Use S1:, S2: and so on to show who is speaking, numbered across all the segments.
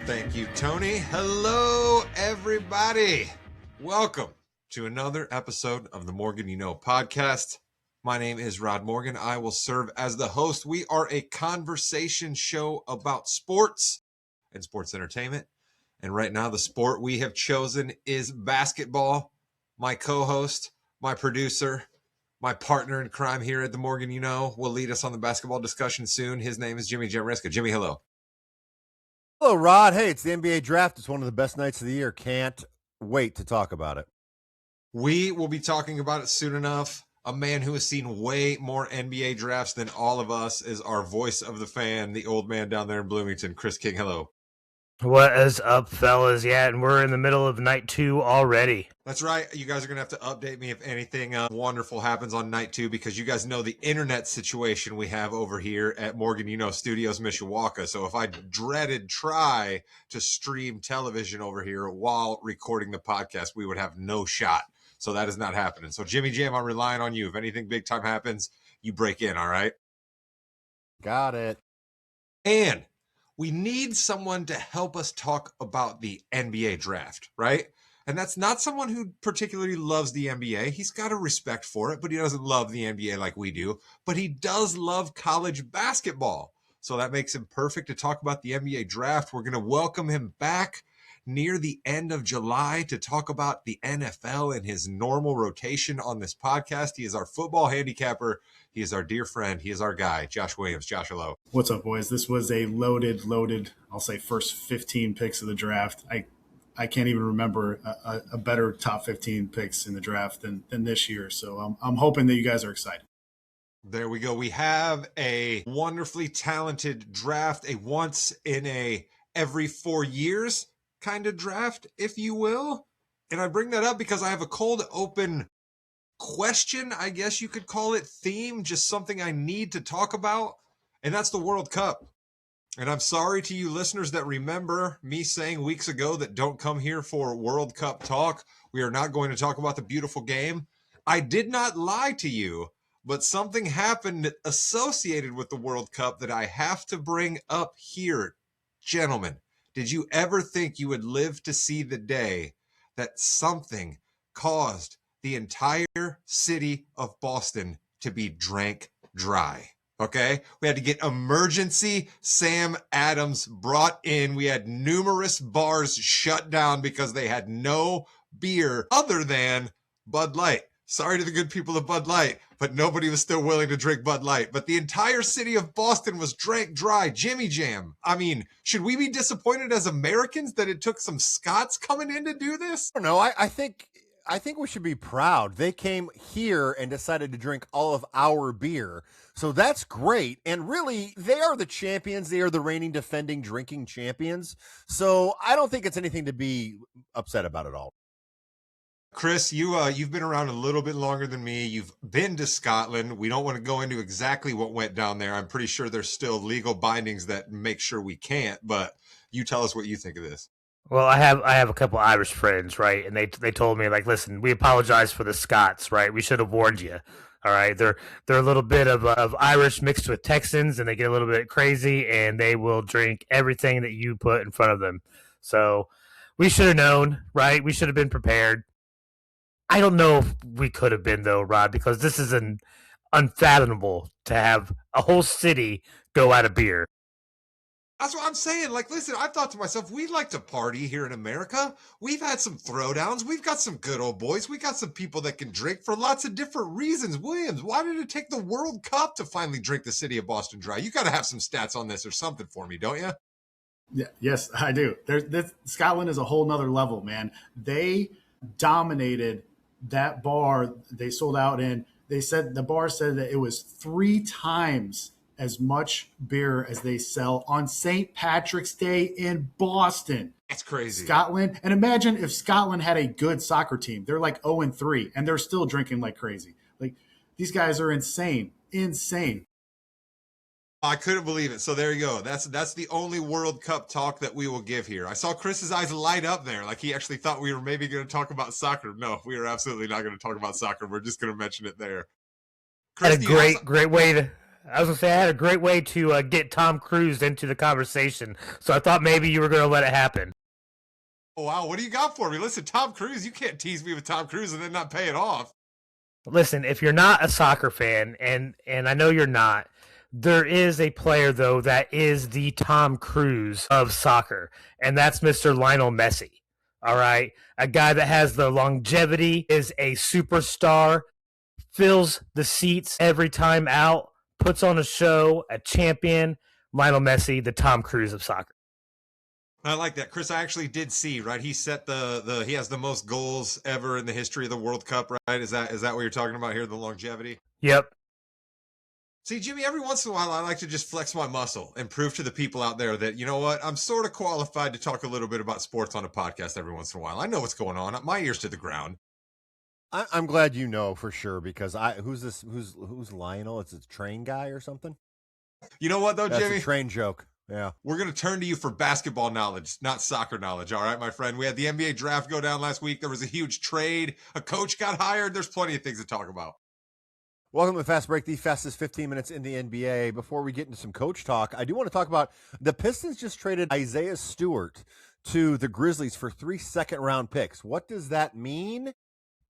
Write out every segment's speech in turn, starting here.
S1: Thank you, Tony. Hello, everybody. Welcome to another episode of the Morgan You Know podcast. My name is Rod Morgan. I will serve as the host. We are a conversation show about sports and sports entertainment. And right now, the sport we have chosen is basketball. My co-host, my producer, my partner in crime here at the Morgan You Know will lead us on the basketball discussion soon. His name is Jimmy Jamriska. Jimmy, hello.
S2: Hello, Rod. Hey, it's the NBA draft. It's one of the best nights of the year. Can't wait to talk about it.
S1: We will be talking about it soon enough. A man who has seen way more NBA drafts than all of us is our voice of the fan, the old man down there in Bloomington, Chris King. Hello.
S3: What is up, fellas? Yeah, and we're in the middle of night 2 already.
S1: That's right. You guys are going to have to update me if anything wonderful happens on night 2, because you guys know the internet situation we have over here at Morgan You Know Studios, Mishawaka. So if I try to stream television over here while recording the podcast, we would have no shot. So that is not happening. So Jimmy Jam, I'm relying on you. If anything big time happens, you break in, all right?
S2: Got it.
S1: And we need someone to help us talk about the NBA draft, right? And that's not someone who particularly loves the NBA. He's got a respect for it, but he doesn't love the NBA like we do. But he does love college basketball. So that makes him perfect to talk about the NBA draft. We're going to welcome him back near the end of July to talk about the NFL and his normal rotation on this podcast. He is our football handicapper. He is our dear friend. He is our guy, Josh Williams. Josh, hello.
S4: What's up, boys? This was a loaded, I'll say first 15 picks of the draft. I can't even remember a better top 15 picks in the draft than this year. So I'm hoping that you guys are excited.
S1: There we go. We have a wonderfully talented draft, a once in a every 4 years kind of draft, if you will. And I bring that up because I have a cold open question, I guess you could call it, theme, just something I need to talk about, and that's the World Cup. And I'm sorry to you listeners that remember me saying weeks ago that don't come here for World Cup talk. We are not going to talk about the beautiful game. I did not lie to you, but something happened associated with the World Cup that I have to bring up here. Gentlemen, did you ever think you would live to see the day that something caused the entire city of Boston to be drank dry? Okay? We had to get emergency Sam Adams brought in. We had numerous bars shut down because they had no beer other than Bud Light. Sorry to the good people of Bud Light, but nobody was still willing to drink Bud Light. But the entire city of Boston was drank dry. Jimmy Jam. I mean, should we be disappointed as Americans that it took some Scots coming in to do this?
S2: I don't know. I think we should be proud. They came here and decided to drink all of our beer. So that's great. And really, they are the champions. They are the reigning, defending, drinking champions. So I don't think it's anything to be upset about at all.
S1: Chris, you've been around a little bit longer than me. You've been to Scotland. We don't want to go into exactly what went down there. I'm pretty sure there's still legal bindings that make sure we can't, but you tell us what you think of this.
S3: Well, I have a couple Irish friends, right? And they told me, like, listen, we apologize for the Scots, right? We should have warned you. All right, they're a little bit of Irish mixed with Texans, and they get a little bit crazy, and they will drink everything that you put in front of them. So we should have known, right? We should have been prepared. I don't know if we could have been, though, Rod, because this is unfathomable to have a whole city go out of beer.
S1: That's what I'm saying. Like, listen, I thought to myself, we like to party here in America. We've had some throwdowns. We've got some good old boys. We got some people that can drink for lots of different reasons. Williams, why did it take the World Cup to finally drink the city of Boston dry? You got to have some stats on this or something for me, don't you?
S4: Yeah, yes, I do. Scotland is a whole nother level, man. They dominated that bar. They sold out, and the bar said that it was 3 times as much beer as they sell on St. Patrick's Day in Boston.
S1: That's crazy.
S4: Scotland. And imagine if Scotland had a good soccer team. They're like 0-3, and they're still drinking like crazy. Like, these guys are insane.
S1: I couldn't believe it. So there you go. That's the only World Cup talk that we will give here. I saw Chris's eyes light up there, like he actually thought we were maybe going to talk about soccer. No, we are absolutely not going to talk about soccer. We're just going to mention it there. Chris,
S3: I I was going to say I had a great way to get Tom Cruise into the conversation, so I thought maybe you were going to let it happen.
S1: Oh, wow, what do you got for me? Listen, Tom Cruise, you can't tease me with Tom Cruise and then not pay it off.
S3: Listen, if you're not a soccer fan, and I know you're not, there is a player, though, that is the Tom Cruise of soccer, and that's Mr. Lionel Messi. All right? A guy that has the longevity, is a superstar, fills the seats every time out, puts on a show, a champion. Lionel Messi, the Tom Cruise of soccer.
S1: I like that. Chris, I actually did see, right? He set he has the most goals ever in the history of the World Cup, right? Is that what you're talking about here, the longevity?
S3: Yep.
S1: See, Jimmy, every once in a while, I like to just flex my muscle and prove to the people out there that, you know what, I'm sort of qualified to talk a little bit about sports on a podcast every once in a while. I know what's going on. My ears to the ground.
S2: I'm glad you know for sure because who's Lionel? It's a train guy or something?
S1: You know what, though,
S2: That's
S1: Jimmy?
S2: a train joke. Yeah.
S1: We're going to turn to you for basketball knowledge, not soccer knowledge. All right, my friend. We had the NBA draft go down last week. There was a huge trade. A coach got hired. There's plenty of things to talk about.
S2: Welcome to Fast Break, the fastest 15 minutes in the NBA. Before we get into some coach talk, I do want to talk about the Pistons just traded Isaiah Stewart to the Grizzlies for 3 second-round picks. What does that mean?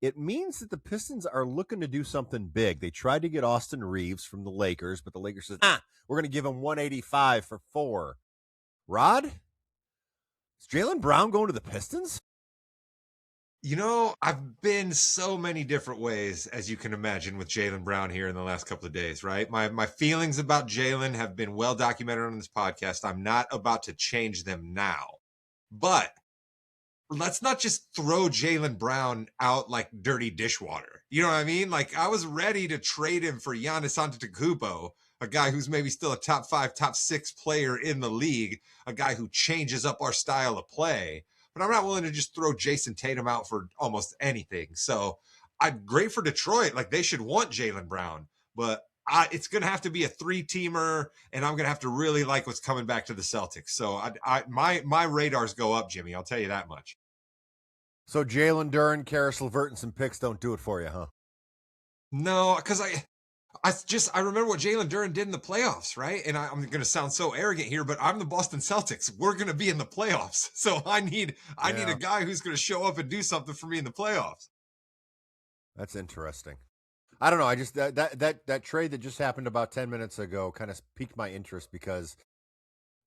S2: It means that the Pistons are looking to do something big. They tried to get Austin Reeves from the Lakers, but the Lakers said, we're going to give him 185 for 4. Rod? Is Jaylen Brown going to the Pistons?
S1: You know, I've been so many different ways, as you can imagine, with Jaylen Brown here in the last couple of days, right? My feelings about Jaylen have been well documented on this podcast. I'm not about to change them now. But let's not just throw Jaylen Brown out like dirty dishwater. You know what I mean? Like, I was ready to trade him for Giannis Antetokounmpo, a guy who's maybe still a top 5, top 6 player in the league, a guy who changes up our style of play. But I'm not willing to just throw Jason Tatum out for almost anything. So I'm great for Detroit. Like, they should want Jaylen Brown. But it's going to have to be a 3-teamer, and I'm going to have to really like what's coming back to the Celtics. So my radars go up, Jimmy. I'll tell you that much. So
S2: Jalen Duren, Karis LeVert, and some picks don't do it for you, huh?
S1: No, because I remember what Jalen Duren did in the playoffs, right? And I'm going to sound so arrogant here, but I'm the Boston Celtics. We're going to be in the playoffs. So I need a guy who's going to show up and do something for me in the playoffs.
S2: That's interesting. I don't know. I just that trade that just happened about 10 minutes ago kind of piqued my interest because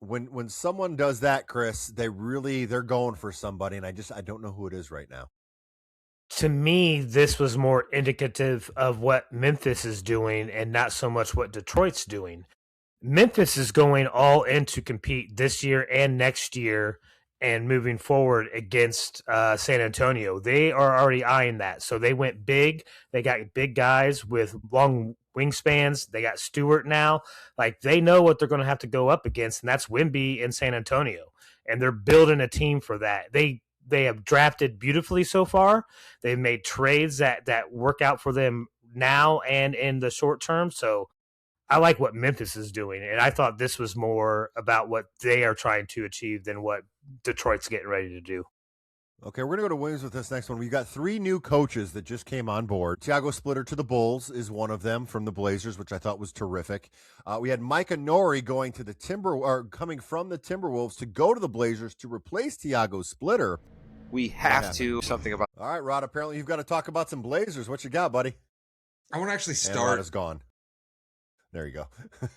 S2: when someone does that, Chris, they're going for somebody, and I don't know who it is right now.
S3: To me, this was more indicative of what Memphis is doing and not so much what Detroit's doing. Memphis is going all in to compete this year and next year and moving forward against San Antonio. They are already eyeing that. So they went big. They got big guys with long wingspans. They got Stewart now. Like, they know what they're going to have to go up against, and that's Wemby and San Antonio. And they're building a team for that. They have drafted beautifully so far. They've made trades that work out for them now and in the short term. So I like what Memphis is doing, and I thought this was more about what they are trying to achieve than what Detroit's getting ready to do.
S2: Okay, we're going to go to Williams with this next one. We've got 3 new coaches that just came on board. Thiago Splitter to the Bulls is one of them from the Blazers, which I thought was terrific. We had Micah Nori coming from the Timberwolves to go to the Blazers to replace Thiago Splitter.
S5: We have to something about.
S2: All right, Rod, apparently you've got to talk about some Blazers. What you got, buddy?
S1: I want to actually start.
S2: And Rod is gone. There you go.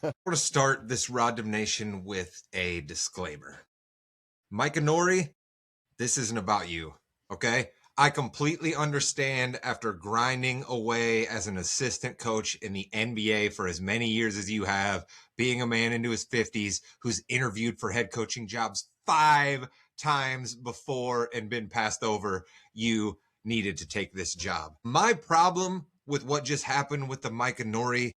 S1: I want to start this Rod Nation with a disclaimer. Micah Nori, this isn't about you, okay? I completely understand after grinding away as an assistant coach in the NBA for as many years as you have, being a man into his 50s who's interviewed for head coaching jobs 5 times before and been passed over, you needed to take this job. My problem with what just happened with the Micah Nori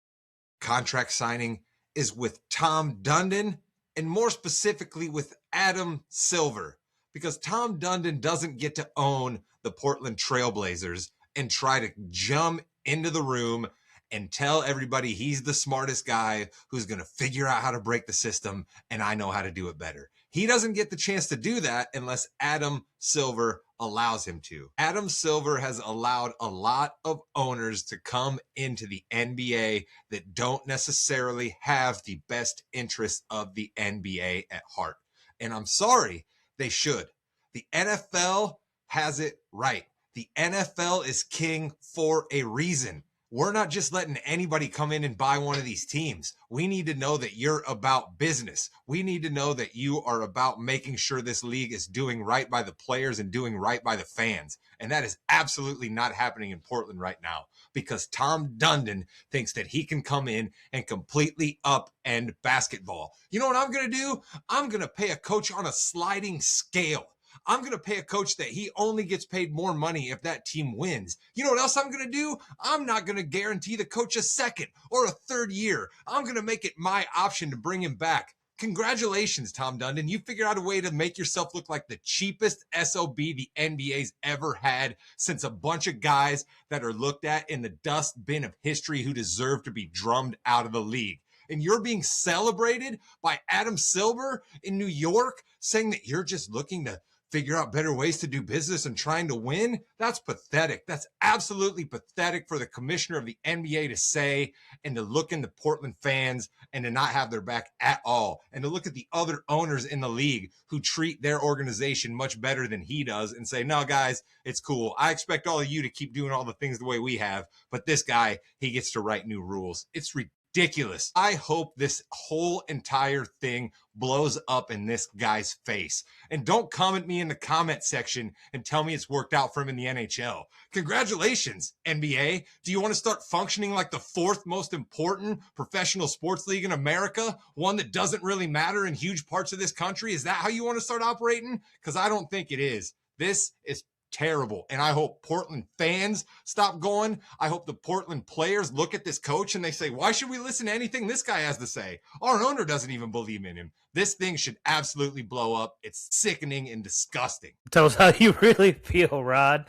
S1: contract signing is with Tom Dundon, and more specifically with Adam Silver, because Tom Dundon doesn't get to own the Portland Trailblazers and try to jump into the room and tell everybody he's the smartest guy who's going to figure out how to break the system and I know how to do it better. He doesn't get the chance to do that unless Adam Silver allows him to. Adam Silver has allowed a lot of owners to come into the NBA that don't necessarily have the best interests of the NBA at heart. And I'm sorry, they should. The NFL has it right. The NFL is king for a reason. We're not just letting anybody come in and buy one of these teams. We need to know that you're about business. We need to know that you are about making sure this league is doing right by the players and doing right by the fans. And that is absolutely not happening in Portland right now because Tom Dundon thinks that he can come in and completely upend basketball. You know what I'm going to do? I'm going to pay a coach on a sliding scale. I'm going to pay a coach that he only gets paid more money if that team wins. You know what else I'm going to do? I'm not going to guarantee the coach a second or a third year. I'm going to make it my option to bring him back. Congratulations, Tom Dundon. You figured out a way to make yourself look like the cheapest SOB the NBA's ever had since a bunch of guys that are looked at in the dustbin of history who deserve to be drummed out of the league. And you're being celebrated by Adam Silver in New York saying that you're just looking to figure out better ways to do business and trying to win. That's pathetic. That's absolutely pathetic for the commissioner of the NBA to say and to look into Portland fans and to not have their back at all. And to look at the other owners in the league who treat their organization much better than he does and say, no, guys, it's cool. I expect all of you to keep doing all the things the way we have. But this guy, he gets to write new rules. It's ridiculous. I hope this whole entire thing blows up in this guy's face. And don't comment me in the comment section and tell me it's worked out for him in the NHL. Congratulations, NBA. Do you want to start functioning like the fourth most important professional sports league in America? One that doesn't really matter in huge parts of this country? Is that how you want to start operating? Because I don't think it is. This is terrible. And I hope Portland fans stop going. I hope the Portland players look at this coach and they say, why should we listen to anything this guy has to say? Our owner doesn't even believe in him. This thing should absolutely blow up. It's sickening and disgusting.
S3: Tell us how you really feel, Rod.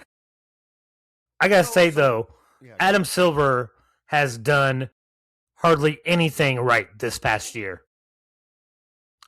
S3: I got to say, though, Adam Silver has done hardly anything right this past year.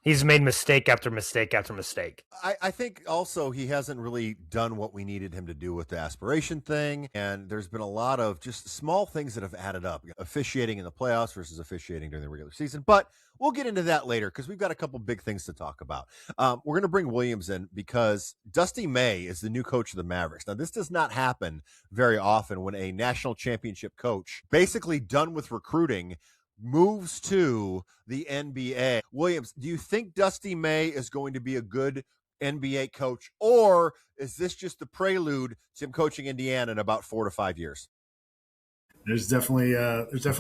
S3: He's made mistake after mistake after mistake.
S2: I think also he hasn't really done what we needed him to do with the aspiration thing. And there's been a lot of just small things that have added up. Officiating in the playoffs versus officiating during the regular season. But we'll get into that later because we've got a couple big things to talk about. We're going to bring Williams in because Dusty May is the new coach of the Mavericks. Now, this does not happen very often when a national championship coach, basically done with recruiting, moves to the NBA. Williams, do you think Dusty May is going to be a good NBA coach, or is this just the prelude to him coaching Indiana in about 4 to 5 years?
S4: There's definitely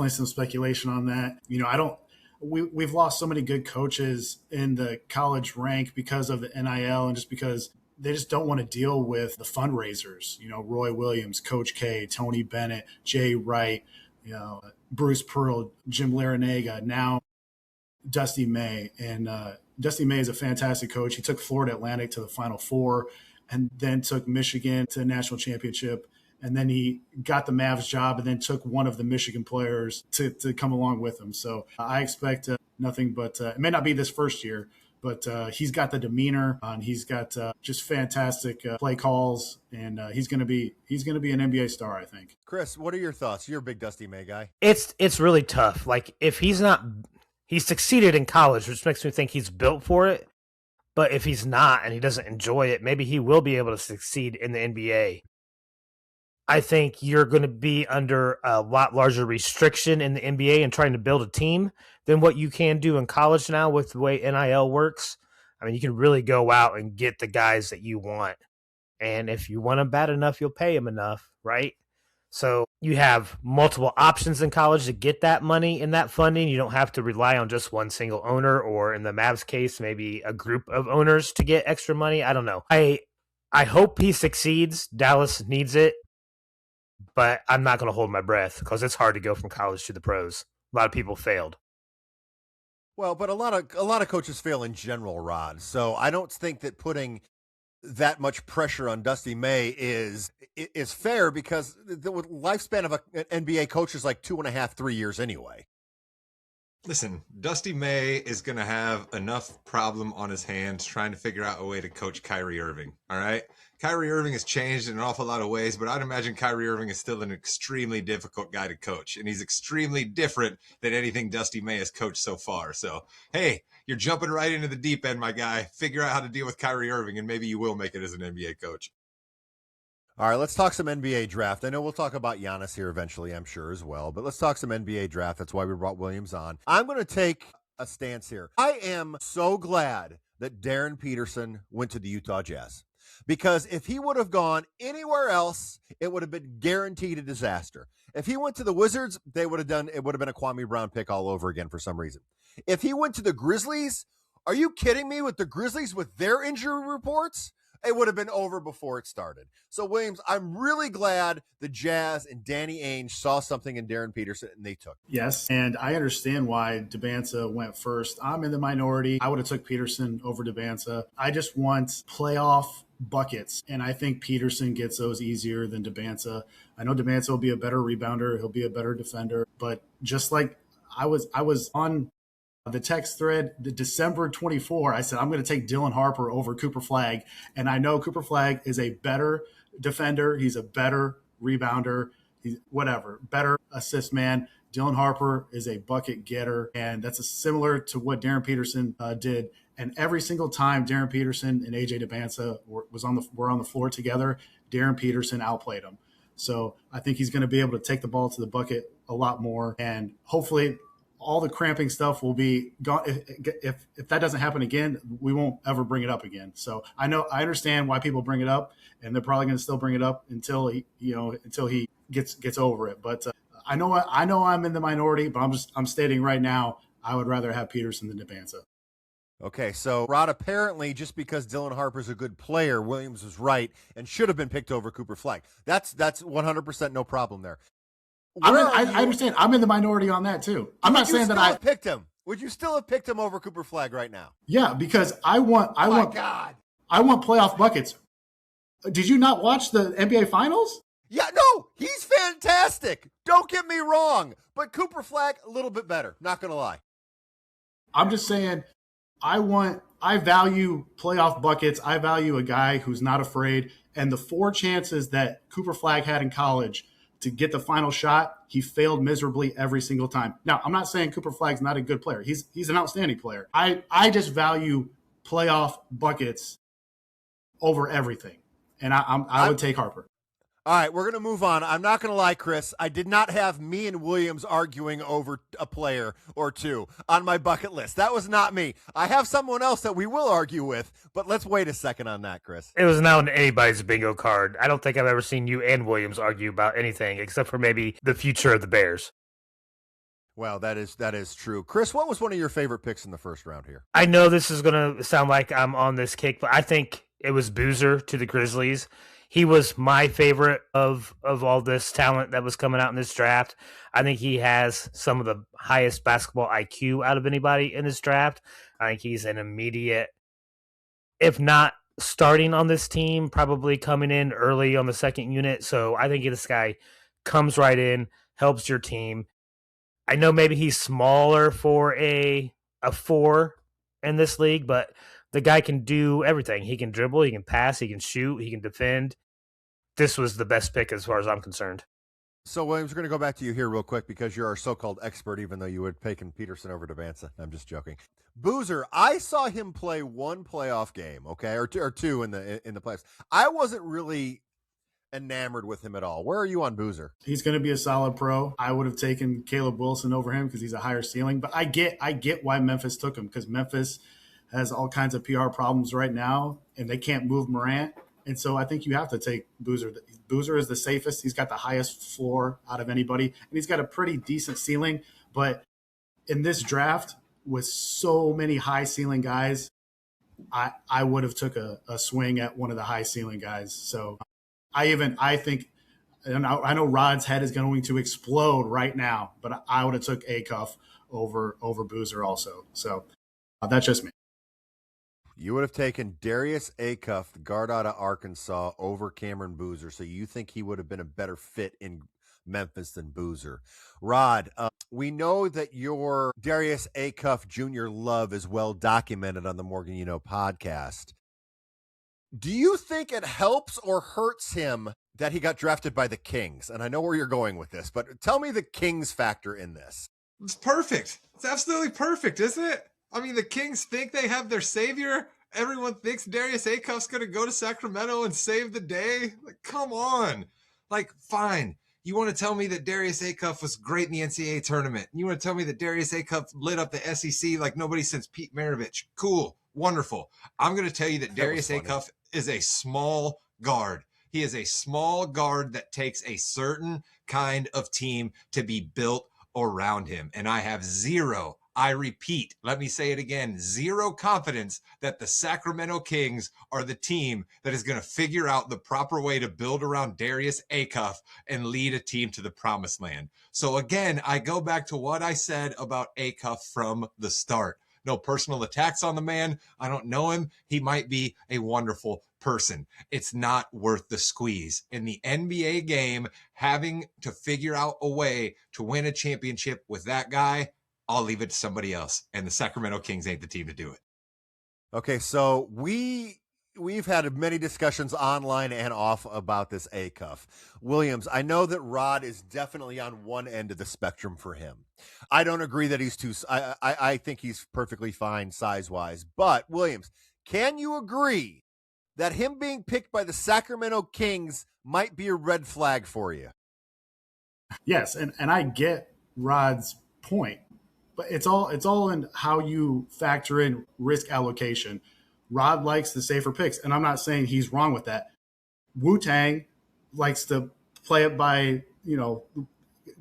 S4: some speculation on that. You know, we've lost so many good coaches in the college rank because of the NIL and just because they just don't want to deal with the fundraisers. You know, Roy Williams, Coach K, Tony Bennett, Jay Wright, you know, Bruce Pearl, Jim Larinaga, now Dusty May. And Dusty May is a fantastic coach. He took Florida Atlantic to the Final Four and then took Michigan to the national championship. And then he got the Mavs job and then took one of the Michigan players to come along with him. So I expect nothing but it may not be this first year, but he's got the demeanor and he's got just fantastic play calls, and he's going to be an NBA star, I think.
S2: Chris, what are your thoughts? You're a big Dusty May guy.
S3: It's really tough. Like, if he succeeded in college, which makes me think he's built for it. But if he's not and he doesn't enjoy it, maybe he will be able to succeed in the NBA. I think you're going to be under a lot larger restriction in the NBA and trying to build a team than what you can do in college now with the way NIL works. I mean, you can really go out and get the guys that you want. And if you want them bad enough, you'll pay them enough, right? So you have multiple options in college to get that money and that funding. You don't have to rely on just one single owner, or in the Mavs case, maybe a group of owners to get extra money. I don't know. I hope he succeeds. Dallas needs it. But I'm not going to hold my breath because it's hard to go from college to the pros. A lot of people failed.
S2: Well, but a lot of coaches fail in general, Rod. So I don't think that putting that much pressure on Dusty May is fair, because the lifespan of an NBA coach is like 2.5, 3 years anyway.
S1: Listen, Dusty May is going to have enough problem on his hands trying to figure out a way to coach Kyrie Irving. All right. Kyrie Irving has changed in an awful lot of ways, but I'd imagine Kyrie Irving is still an extremely difficult guy to coach. And he's extremely different than anything Dusty May has coached so far. So, hey, you're jumping right into the deep end, my guy. Figure out how to deal with Kyrie Irving, and maybe you will make it as an NBA coach.
S2: All right, let's talk some NBA draft. I know we'll talk about Giannis here eventually, I'm sure, as well. But let's talk some NBA draft. That's why we brought Williams on. I'm going to take a stance here. I am so glad that Darren Peterson went to the Utah Jazz. Because if he would have gone anywhere else, it would have been guaranteed a disaster. If he went to the Wizards, it would have been a Kwame Brown pick all over again for some reason. If he went to the Grizzlies, are you kidding me? With the Grizzlies, with their injury reports, it would have been over before it started. So, Williams, I'm really glad the Jazz and Danny Ainge saw something in Darren Peterson and they took it.
S4: Yes, and I understand why Debanza went first. I'm in the minority. I would have took Peterson over Debanza. I just want playoff buckets, and I think Peterson gets those easier than Debanza. I know Debanza will be a better rebounder. He'll be a better defender. But just like I was on the text thread, the December 24, I said, I'm going to take Dylan Harper over Cooper Flagg. And I know Cooper Flagg is a better defender. He's a better rebounder. He's better assist man. Dylan Harper is a bucket getter. And that's similar to what Darren Peterson did. And every single time Darren Peterson and AJ Debanza were on the floor together, Darren Peterson outplayed him. So I think he's going to be able to take the ball to the bucket a lot more. And hopefully all the cramping stuff will be gone. If that doesn't happen again, we won't ever bring it up again. So I understand why people bring it up, and they're probably going to still bring it up until he gets over it. But I know I'm in the minority, but I'm stating right now I would rather have Peterson than Debanza.
S2: Okay, so Rod, apparently just because Dylan Harper's a good player, Williams was right and should have been picked over Cooper Flagg. That's 100% no problem there.
S4: I understand. I'm in the minority on that too. I'm not saying that I
S2: picked him. Would you still have picked him over Cooper Flagg right now?
S4: Yeah, because I want playoff buckets. Did you not watch the NBA Finals?
S2: Yeah, no, he's fantastic. Don't get me wrong, but Cooper Flagg a little bit better. Not gonna lie.
S4: I'm just saying, I value playoff buckets. I value a guy who's not afraid. And the 4 chances that Cooper Flagg had in college to get the final shot, he failed miserably every single time. Now, I'm not saying Cooper Flagg's not a good player. He's an outstanding player. I just value playoff buckets over everything. And I would take Harper.
S2: All right, we're going to move on. I'm not going to lie, Chris. I did not have me and Williams arguing over a player or two on my bucket list. That was not me. I have someone else that we will argue with, but let's wait a second on that, Chris.
S3: It was now anybody's bingo card. I don't think I've ever seen you and Williams argue about anything except for maybe the future of the Bears.
S2: Well, that is true. Chris, what was one of your favorite picks in the first round here?
S3: I know this is going to sound like I'm on this kick, but I think it was Boozer to the Grizzlies. He was my favorite of all this talent that was coming out in this draft. I think he has some of the highest basketball IQ out of anybody in this draft. I think he's an immediate, if not starting on this team, probably coming in early on the second unit. So I think this guy comes right in, helps your team. I know maybe he's smaller for a 4 in this league, but the guy can do everything. He can dribble, he can pass, he can shoot, he can defend. This was the best pick as far as I'm concerned.
S2: So, Williams, we're going to go back to you here real quick because you're our so-called expert, even though you would have taken Peterson over Debanza. I'm just joking. Boozer, I saw him play one playoff game, okay, or two in the playoffs. I wasn't really enamored with him at all. Where are you on Boozer?
S4: He's going to be a solid pro. I would have taken Caleb Wilson over him because he's a higher ceiling. But I get why Memphis took him, because Memphis has all kinds of PR problems right now, and they can't move Morant. And so I think you have to take Boozer. Boozer is the safest. He's got the highest floor out of anybody, and he's got a pretty decent ceiling. But in this draft, with so many high ceiling guys, I would have took a swing at one of the high ceiling guys. So I think, and I know Rod's head is going to explode right now, but I would have took Acuff over Boozer also. So that's just me.
S2: You would have taken Darius Acuff, the guard out of Arkansas, over Cameron Boozer. So you think he would have been a better fit in Memphis than Boozer. Rod, we know that your Darius Acuff Jr. love is well documented on the Morgan You Know podcast. Do you think it helps or hurts him that he got drafted by the Kings? And I know where you're going with this, but tell me the Kings factor in this.
S1: It's perfect. It's absolutely perfect, isn't it? I mean, the Kings think they have their savior. Everyone thinks Darius Acuff's going to go to Sacramento and save the day. Like, come on. Like, fine. You want to tell me that Darius Acuff was great in the NCAA tournament. You want to tell me that Darius Acuff lit up the SEC like nobody since Pete Maravich. Cool. Wonderful. I'm going to tell you that Darius Acuff is a small guard. He is a small guard that takes a certain kind of team to be built around him. And I have zero, I repeat, let me say it again, zero confidence that the Sacramento Kings are the team that is going to figure out the proper way to build around Darius Acuff and lead a team to the promised land. So again, I go back to what I said about Acuff from the start. No personal attacks on the man. I don't know him. He might be a wonderful person. It's not worth the squeeze. In the NBA game, having to figure out a way to win a championship with that guy, I'll leave it to somebody else. And the Sacramento Kings ain't the team to do it.
S2: Okay, so we've had many discussions online and off about this Acuff. Williams, I know that Rod is definitely on one end of the spectrum for him. I don't agree that he's too, I think he's perfectly fine size-wise. But, Williams, can you agree that him being picked by the Sacramento Kings might be a red flag for you?
S4: Yes, and I get Rod's point, but it's all in how you factor in risk allocation. Rod likes the safer picks, and I'm not saying he's wrong with that. Wu-Tang likes to play it by,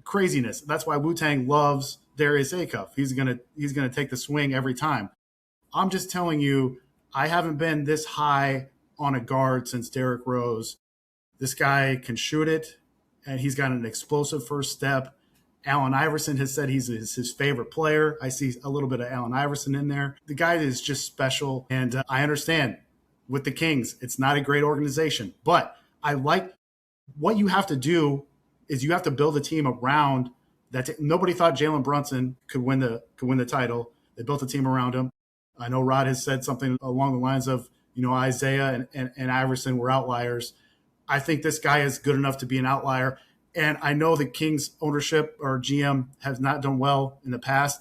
S4: craziness. That's why Wu-Tang loves Darius Acuff. He's gonna take the swing every time. I'm just telling you, I haven't been this high on a guard since Derrick Rose. This guy can shoot it, and he's got an explosive first step. Allen Iverson has said he's his favorite player. I see a little bit of Allen Iverson in there. The guy is just special, and I understand with the Kings, it's not a great organization, but I like what you have to do is you have to build a team around that. Nobody thought Jalen Brunson could win the title. They built a team around him. I know Rod has said something along the lines of, Isaiah and Iverson were outliers. I think this guy is good enough to be an outlier. And I know the Kings ownership or GM has not done well in the past.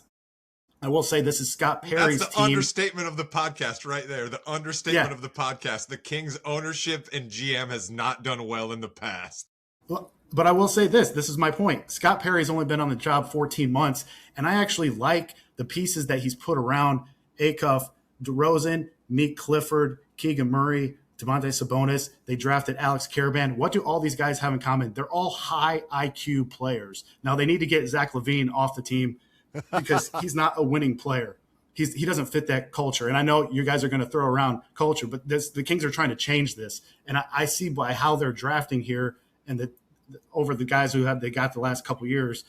S4: I will say this is Scott Perry's
S1: That's the
S4: team.
S1: understatement of the podcast right there. The understatement of the podcast. The Kings ownership and GM has not done well in the past.
S4: Well, but I will say this is my point. Scott Perry's only been on the job 14 months, and I actually like the pieces that he's put around Acuff, DeRozan, Meek Clifford, Keegan Murray, Devontae Sabonis. They drafted Alex Caravan. What do all these guys have in common? They're all high IQ players. Now, they need to get Zach LaVine off the team because he's not a winning player. He doesn't fit that culture. And I know you guys are going to throw around culture, but the Kings are trying to change this. And I see by how they're drafting here and over the guys they got the last couple of years,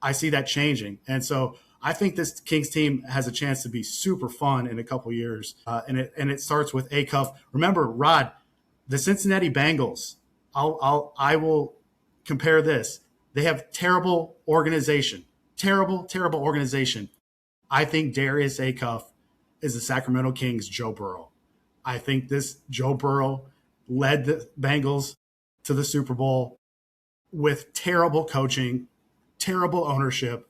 S4: I see that changing. And so I think this Kings team has a chance to be super fun in a couple of years. And it starts with Acuff. Remember, Rod, the Cincinnati Bengals, I will compare this. They have terrible organization. Terrible organization. I think Darius Acuff is the Sacramento Kings' Joe Burrow. I think this Joe Burrow led the Bengals to the Super Bowl with terrible coaching, terrible ownership.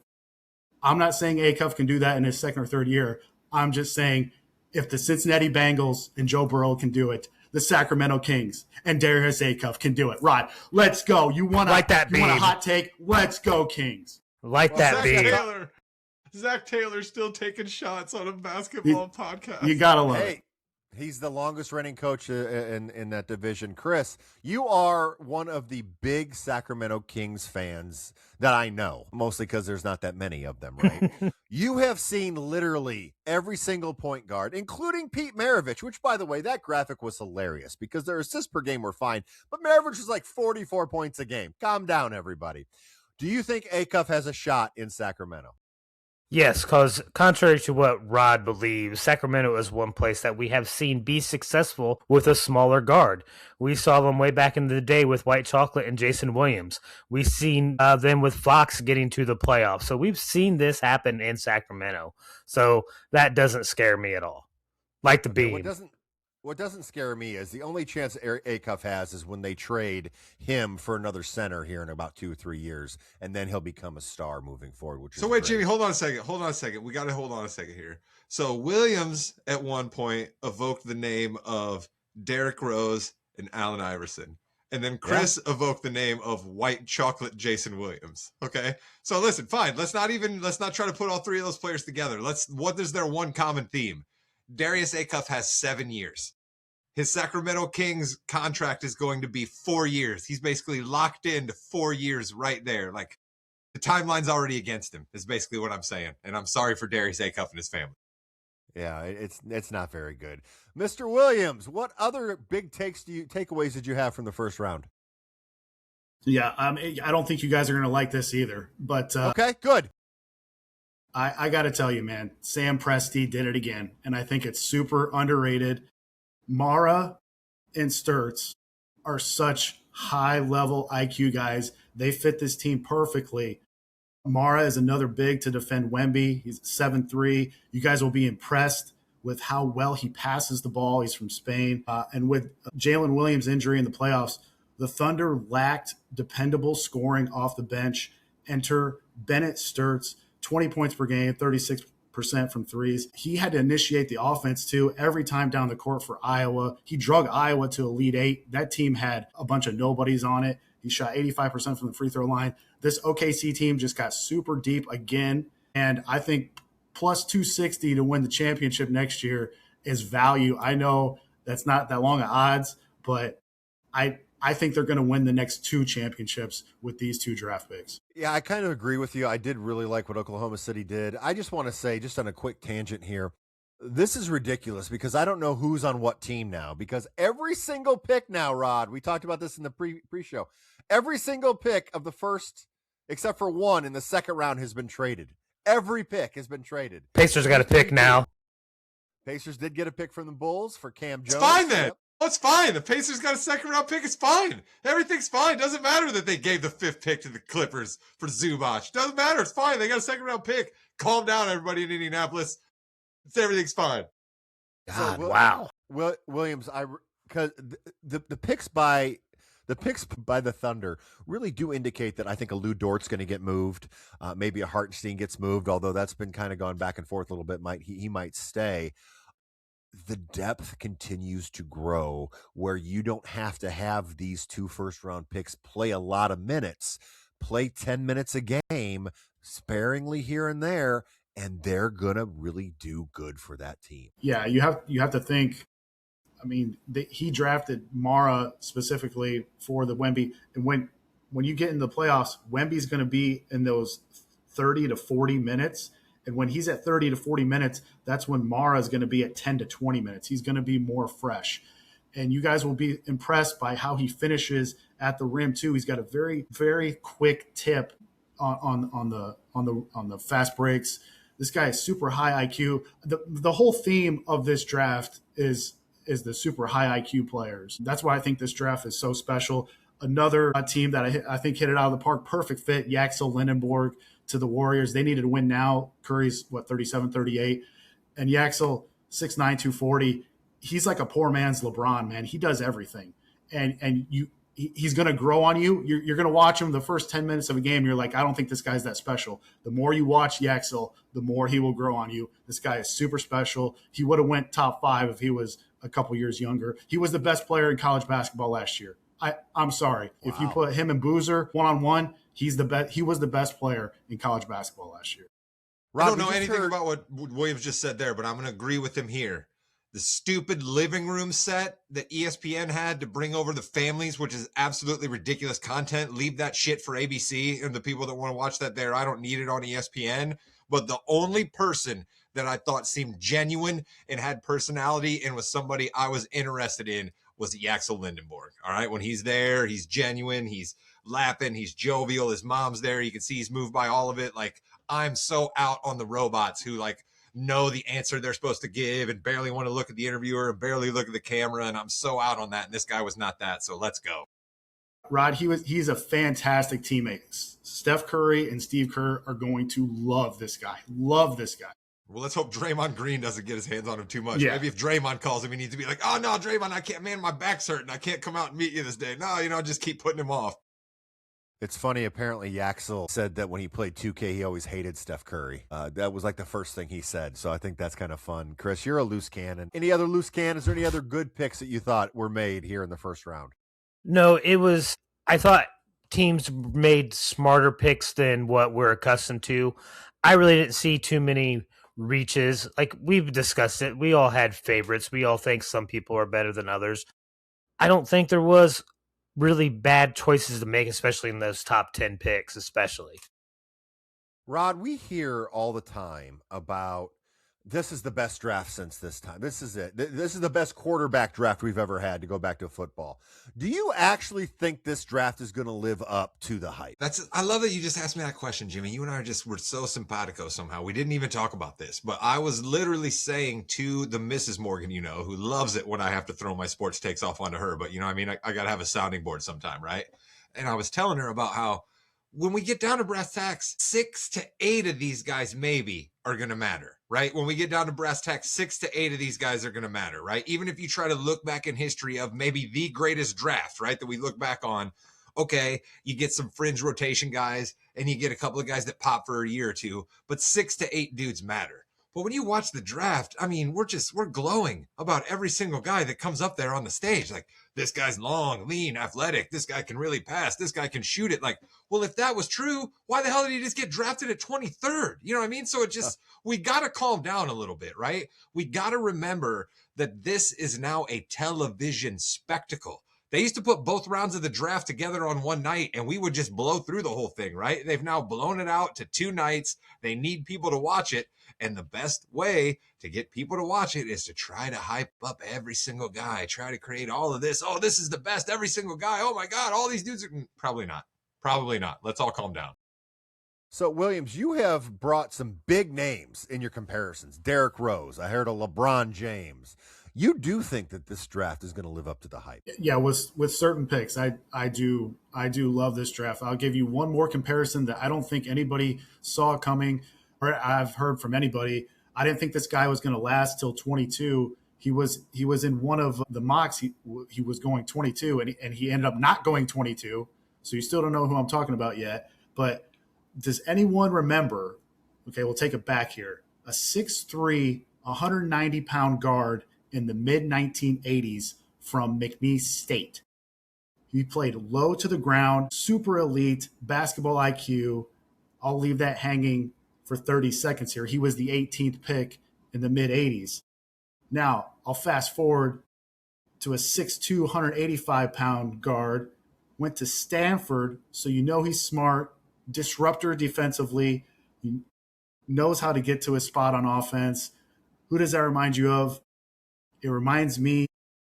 S4: I'm not saying Acuff can do that in his second or third year. I'm just saying if the Cincinnati Bengals and Joe Burrow can do it, the Sacramento Kings and Darius Acuff can do it. Rod, let's go. You want a hot take? Let's go, Kings.
S1: Zach Taylor's still taking shots on a basketball podcast.
S4: You gotta love it.
S2: He's the longest reigning coach in that division. Chris, you are one of the big Sacramento Kings fans that I know, mostly because there's not that many of them, right? You have seen literally every single point guard, including Pete Maravich, which, by the way, that graphic was hilarious because their assists per game were fine, but Maravich was like 44 points a game. Calm down, everybody. Do you think Acuff has a shot in Sacramento?
S3: Yes, because contrary to what Rod believes, Sacramento is one place that we have seen be successful with a smaller guard. We saw them way back in the day with White Chocolate and Jason Williams. We've seen them with Fox getting to the playoffs. So we've seen this happen in Sacramento. So that doesn't scare me at all. Like the beam.
S2: What doesn't scare me is the only chance Acuff has is when they trade him for another center here in about 2 or 3 years, and then he'll become a star moving forward. Which
S1: so wait, Jimmy, hold on a second. We got to hold on a second here. So Williams at one point evoked the name of Derrick Rose and Allen Iverson, and then Chris evoked the name of White Chocolate Jason Williams. Okay, so listen, fine. Let's not try to put all three of those players together. What is their one common theme? Darius Acuff has 7 years. His Sacramento Kings contract is going to be 4 years. He's basically locked into 4 years right there. Like, the timeline's already against him, is basically what I'm saying. And I'm sorry for Darius Acuff and his family.
S2: Yeah, it's not very good. Mr. Williams, what other big takeaways did you have from the first round?
S4: Yeah, I don't think you guys are going to like this either. But
S2: okay, good.
S4: I got to tell you, man, Sam Presti did it again, and I think it's super underrated. Mara and Sturtz are such high-level IQ guys. They fit this team perfectly. Mara is another big to defend Wemby. He's 7'3". You guys will be impressed with how well he passes the ball. He's from Spain. And with Jalen Williams' injury in the playoffs, the Thunder lacked dependable scoring off the bench. Enter Bennett Sturtz, 20 points per game, 36% from threes. He had to initiate the offense too every time down the court for Iowa. He drug Iowa to Elite Eight. That team had a bunch of nobodies on it. He shot 85% from the free throw line. This OKC team just got super deep again. And I think plus 260 to win the championship next year is value. I know that's not that long of odds, but I think they're going to win the next 2 championships with these 2 draft picks.
S2: Yeah, I kind of agree with you. I did really like what Oklahoma City did. I just want to say, just on a quick tangent here, this is ridiculous because I don't know who's on what team now, because every single pick now, Rod, we talked about this in the pre-show, every single pick of the first, except for one in the second round, has been traded. Every pick has been traded.
S3: Pacers got a pick now.
S2: Pacers did get a pick from the Bulls for Cam Jones.
S1: It's fine then. Yep. Oh, it's fine. The Pacers got a second-round pick. It's fine. Everything's fine. Doesn't matter that they gave the 5th pick to the Clippers for Zubac. Doesn't matter. It's fine. They got a second-round pick. Calm down, everybody in Indianapolis. Everything's fine.
S3: God, so, wow.
S2: Williams, because the picks by the Thunder really do indicate that I think a Lou Dort's going to get moved. Maybe a Hartenstein gets moved, although that's been kind of gone back and forth a little bit. He might stay. The depth continues to grow where you don't have to have these 2 first-round picks play a lot of minutes, play 10 minutes a game sparingly here and there, and they're going to really do good for that team.
S4: Yeah, you have to think, I mean, he drafted Mara specifically for the Wemby, and when you get in the playoffs, Wemby's going to be in those 30 to 40 minutes. And when he's at 30 to 40 minutes, that's when Mara is going to be at 10 to 20 minutes. He's going to be more fresh. And you guys will be impressed by how he finishes at the rim too. He's got a very, very quick tip on the fast breaks. This guy is super high IQ. The whole theme of this draft is the super high IQ players. That's why I think this draft is so special. Another team that I think hit it out of the park, perfect fit, Yaxel Lindenborg to the Warriors. They needed to win now. Curry's, 37, 38. And Yaxel, 6'9", 240. He's like a poor man's LeBron, man. He does everything. And he's going to grow on you. You're going to watch him the first 10 minutes of a game. You're like, I don't think this guy's that special. The more you watch Yaxel, the more he will grow on you. This guy is super special. He would have went top 5 if he was a couple years younger. He was the best player in college basketball last year. I'm sorry. Wow. If you put him and Boozer one-on-one, he's the best. He was the best player in college basketball last year.
S1: I don't know anything about what Williams just said there, but I'm going to agree with him here. The stupid living room set that ESPN had to bring over the families, which is absolutely ridiculous content. Leave that shit for ABC and the people that want to watch that there. I don't need it on ESPN. But the only person that I thought seemed genuine and had personality and was somebody I was interested in was Yaxel Lindenborg. All right. When he's there, he's genuine. He's laughing. He's jovial. His mom's there. You can see he's moved by all of it. Like, I'm so out on the robots who like know the answer they're supposed to give and barely want to look at the interviewer and barely look at the camera. And I'm so out on that. And this guy was not that. So let's go.
S4: Rod, he's a fantastic teammate. Steph Curry and Steve Kerr are going to love this guy. Love this guy.
S1: Well, let's hope Draymond Green doesn't get his hands on him too much.
S4: Yeah.
S1: Maybe if Draymond calls him, he needs to be like, oh, no, Draymond, I can't, man, my back's hurting. I can't come out and meet you this day. No, just keep putting him off.
S2: It's funny, apparently Yaxel said that when he played 2K, he always hated Steph Curry. That was like the first thing he said, so I think that's kind of fun. Chris, you're a loose cannon. Any other loose cannons or any other good picks that you thought were made here in the first round?
S3: No, I thought teams made smarter picks than what we're accustomed to. I really didn't see too many reaches. Like we've discussed it. We all had favorites. We all think some people are better than others. I don't think there was really bad choices to make, especially in those top 10 picks, especially.
S2: Rod, we hear all the time about this is the best draft since this time. This is it. This is the best quarterback draft we've ever had, to go back to football. Do you actually think this draft is going to live up to the hype?
S1: I love that you just asked me that question, Jimmy. You and I were so simpatico somehow. We didn't even talk about this, but I was literally saying to the Mrs. Morgan, who loves it when I have to throw my sports takes off onto her. But, I got to have a sounding board sometime, right? And I was telling her about how when we get down to brass tacks, 6 to 8 of these guys maybe are going to matter, right? When we get down to brass tacks, 6 to 8 of these guys are going to matter, right? Even if you try to look back in history of maybe the greatest draft, right, that we look back on, okay, you get some fringe rotation guys and you get a couple of guys that pop for a year or two, but 6 to 8 dudes matter. But when you watch the draft, I mean, we're glowing about every single guy that comes up there on the stage. Like, this guy's long, lean, athletic. This guy can really pass. This guy can shoot it. Like, well, if that was true, why the hell did he just get drafted at 23rd? You know what I mean? So we got to calm down a little bit, right? We got to remember that this is now a television spectacle. They used to put both rounds of the draft together on one night and we would just blow through the whole thing, right? They've now blown it out to 2 nights. They need people to watch it. And the best way to get people to watch it is to try to hype up every single guy, try to create all of this. Oh, this is the best, every single guy. Oh my God, all these dudes are probably not. Let's all calm down.
S2: So, Williams, you have brought some big names in your comparisons. Derrick Rose. I heard a LeBron James. You do think that this draft is going to live up to the hype?
S4: Yeah, with certain picks, I do love this draft. I'll give you one more comparison that I don't think anybody saw coming, or I've heard from anybody. I didn't think this guy was going to last till 22. He was in one of the mocks. He was going 22, and he ended up not going 22. So you still don't know who I'm talking about yet. But does anyone remember? Okay, we'll take it back here. A 6'3", 190-pound guard in the mid-1980s from McNeese State. He played low to the ground, super elite, basketball IQ. I'll leave that hanging for 30 seconds here. He was the 18th pick in the mid-80s. Now, I'll fast forward to a 6'2", 185-pound guard, went to Stanford, so you know he's smart, disruptor defensively, he knows how to get to his spot on offense. Who does that remind you of? It reminds me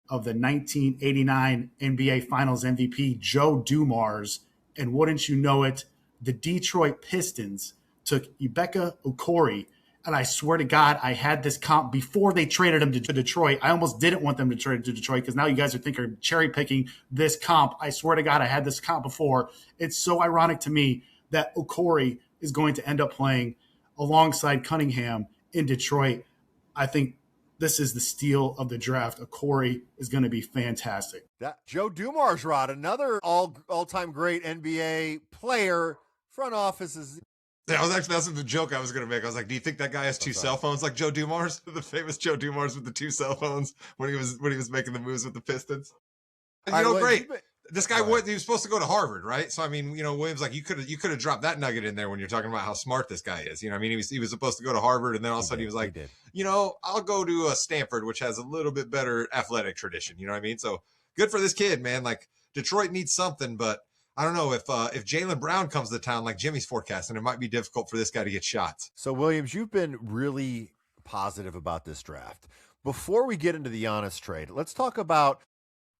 S4: of the 1989 NBA Finals MVP, Joe Dumars. And wouldn't you know it, the Detroit Pistons took Ibeka Okori. And I swear to God, I had this comp before they traded him to Detroit. I almost didn't want them to trade to Detroit because now you guys are thinking of cherry picking this comp. I swear to God, I had this comp before. It's so ironic to me that Okori is going to end up playing alongside Cunningham in Detroit. I think this is the steal of the draft. Okori is going to be fantastic.
S2: That Joe Dumars, Rod, another all-time great NBA player. Front office is...
S1: Yeah, that's the joke I was going to make. I was like, do you think that guy has 2 cell phones like Joe Dumars? The famous Joe Dumars with the 2 cell phones when he was making the moves with the Pistons. And, great. This guy he was supposed to go to Harvard, right? So I mean, Williams, like you could have dropped that nugget in there when you're talking about how smart this guy is. I mean, he was supposed to go to Harvard, and then all of a sudden he was like, I'll go to Stanford, which has a little bit better athletic tradition. You know what I mean? So good for this kid, man. Like Detroit needs something, but I don't know if Jaylen Brown comes to town like Jimmy's forecasting, it might be difficult for this guy to get shots.
S2: So Williams, you've been really positive about this draft. Before we get into the Giannis trade, let's talk about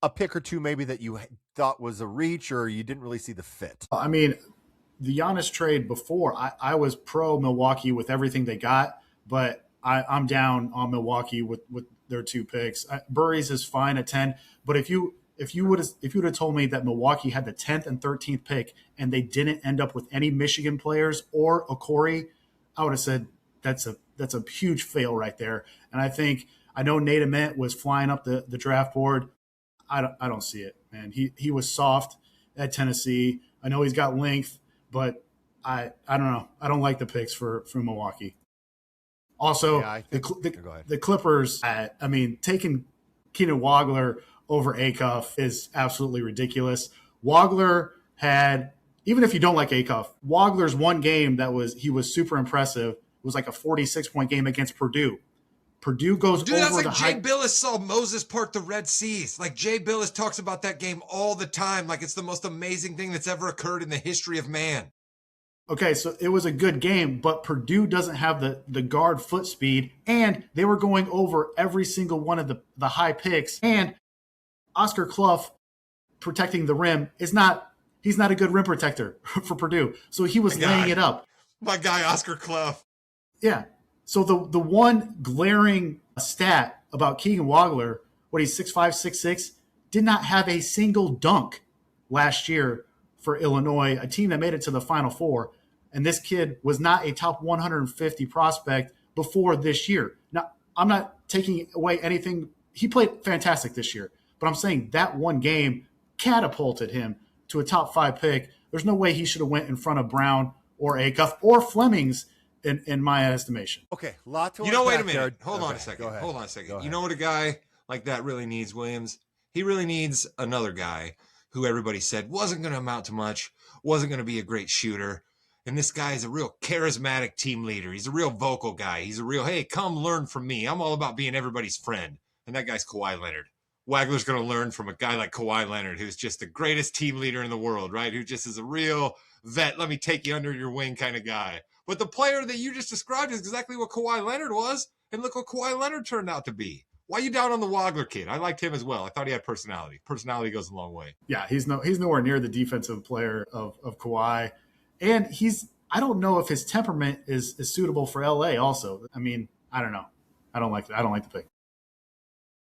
S2: a pick or two maybe that you thought was a reach or you didn't really see the fit.
S4: I mean, the Giannis trade before, I was pro Milwaukee with everything they got, but I'm down on Milwaukee with their 2 picks. Burries is fine at 10, but if you would have told me that Milwaukee had the 10th and 13th pick and they didn't end up with any Michigan players or a Corey, I would have said that's a huge fail right there. And I know Nate Ament was flying up the draft board. I don't see it, man. He was soft at Tennessee. I know he's got length, but I don't know. I don't like the picks for Milwaukee. Also, the Clippers, taking Keenan Wagler over Acuff is absolutely ridiculous. Wagler had, even if you don't like Acuff, Wagler's one game he was super impressive. It was like a 46-point game against Purdue. Purdue goes
S1: Dude,
S4: over
S1: that's like Jay Billis saw Moses part the Red Seas. Like Jay Billis talks about that game all the time. Like it's the most amazing thing that's ever occurred in the history of man.
S4: Okay, so it was a good game, but Purdue doesn't have the guard foot speed, and they were going over every single one of the high picks. And Oscar Clough protecting the rim he's not a good rim protector for Purdue. So he was laying it up.
S1: My guy, Oscar Clough.
S4: Yeah. So the one glaring stat about Keegan Wagler, he's 6'5", 6'6", did not have a single dunk last year for Illinois, a team that made it to the Final Four. And this kid was not a top 150 prospect before this year. Now, I'm not taking away anything. He played fantastic this year. But I'm saying that one game catapulted him to a top 5 pick. There's no way he should have went in front of Brown or Acuff or Fleming's in my estimation.
S2: Okay, lot to
S1: wait a minute. Hold on a second.
S2: Hold on a second.
S1: You know what a guy like that really needs, Williams? He really needs another guy who everybody said wasn't going to amount to much, wasn't going to be a great shooter. And this guy is a real charismatic team leader. He's a real vocal guy. He's a real, hey, come learn from me. I'm all about being everybody's friend. And that guy's Kawhi Leonard. Wagler's going to learn from a guy like Kawhi Leonard, who's just the greatest team leader in the world, right? Who just is a real vet, let me take you under your wing kind of guy. But the player that you just described is exactly what Kawhi Leonard was. And look what Kawhi Leonard turned out to be. Why are you down on the Wagler kid? I liked him as well. I thought he had personality. Personality goes a long way.
S4: Yeah, he's nowhere near the defensive player of Kawhi. And I don't know if his temperament is suitable for LA also. I mean, I don't know. I don't like the pick.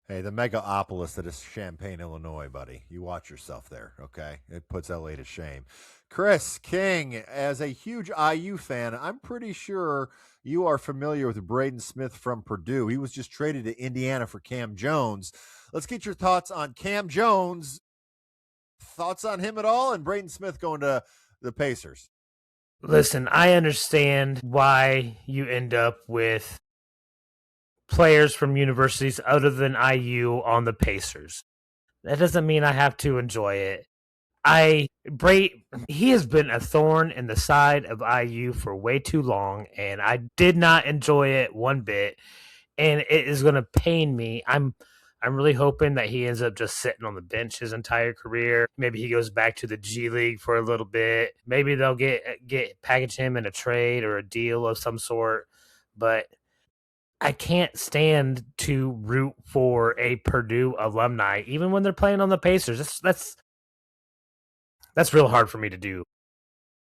S2: Hey, the megapolis that is Champaign, Illinois, buddy. You watch yourself there, okay? It puts LA to shame. Chris King, as a huge IU fan, I'm pretty sure you are familiar with Braden Smith from Purdue. He was just traded to Indiana for Cam Jones. Let's get your thoughts on Cam Jones. Thoughts on him at all? And Braden Smith going to the Pacers.
S3: Listen, I understand why you end up with players from universities other than IU on the Pacers. That doesn't mean I have to enjoy it. He has been a thorn in the side of IU for way too long, and I did not enjoy it one bit, and it is going to pain me. I'm really hoping that he ends up just sitting on the bench his entire career. Maybe he goes back to the G League for a little bit. Maybe they'll package him in a trade or a deal of some sort, but I can't stand to root for a Purdue alumni, even when they're playing on the Pacers. That's real hard for me to do.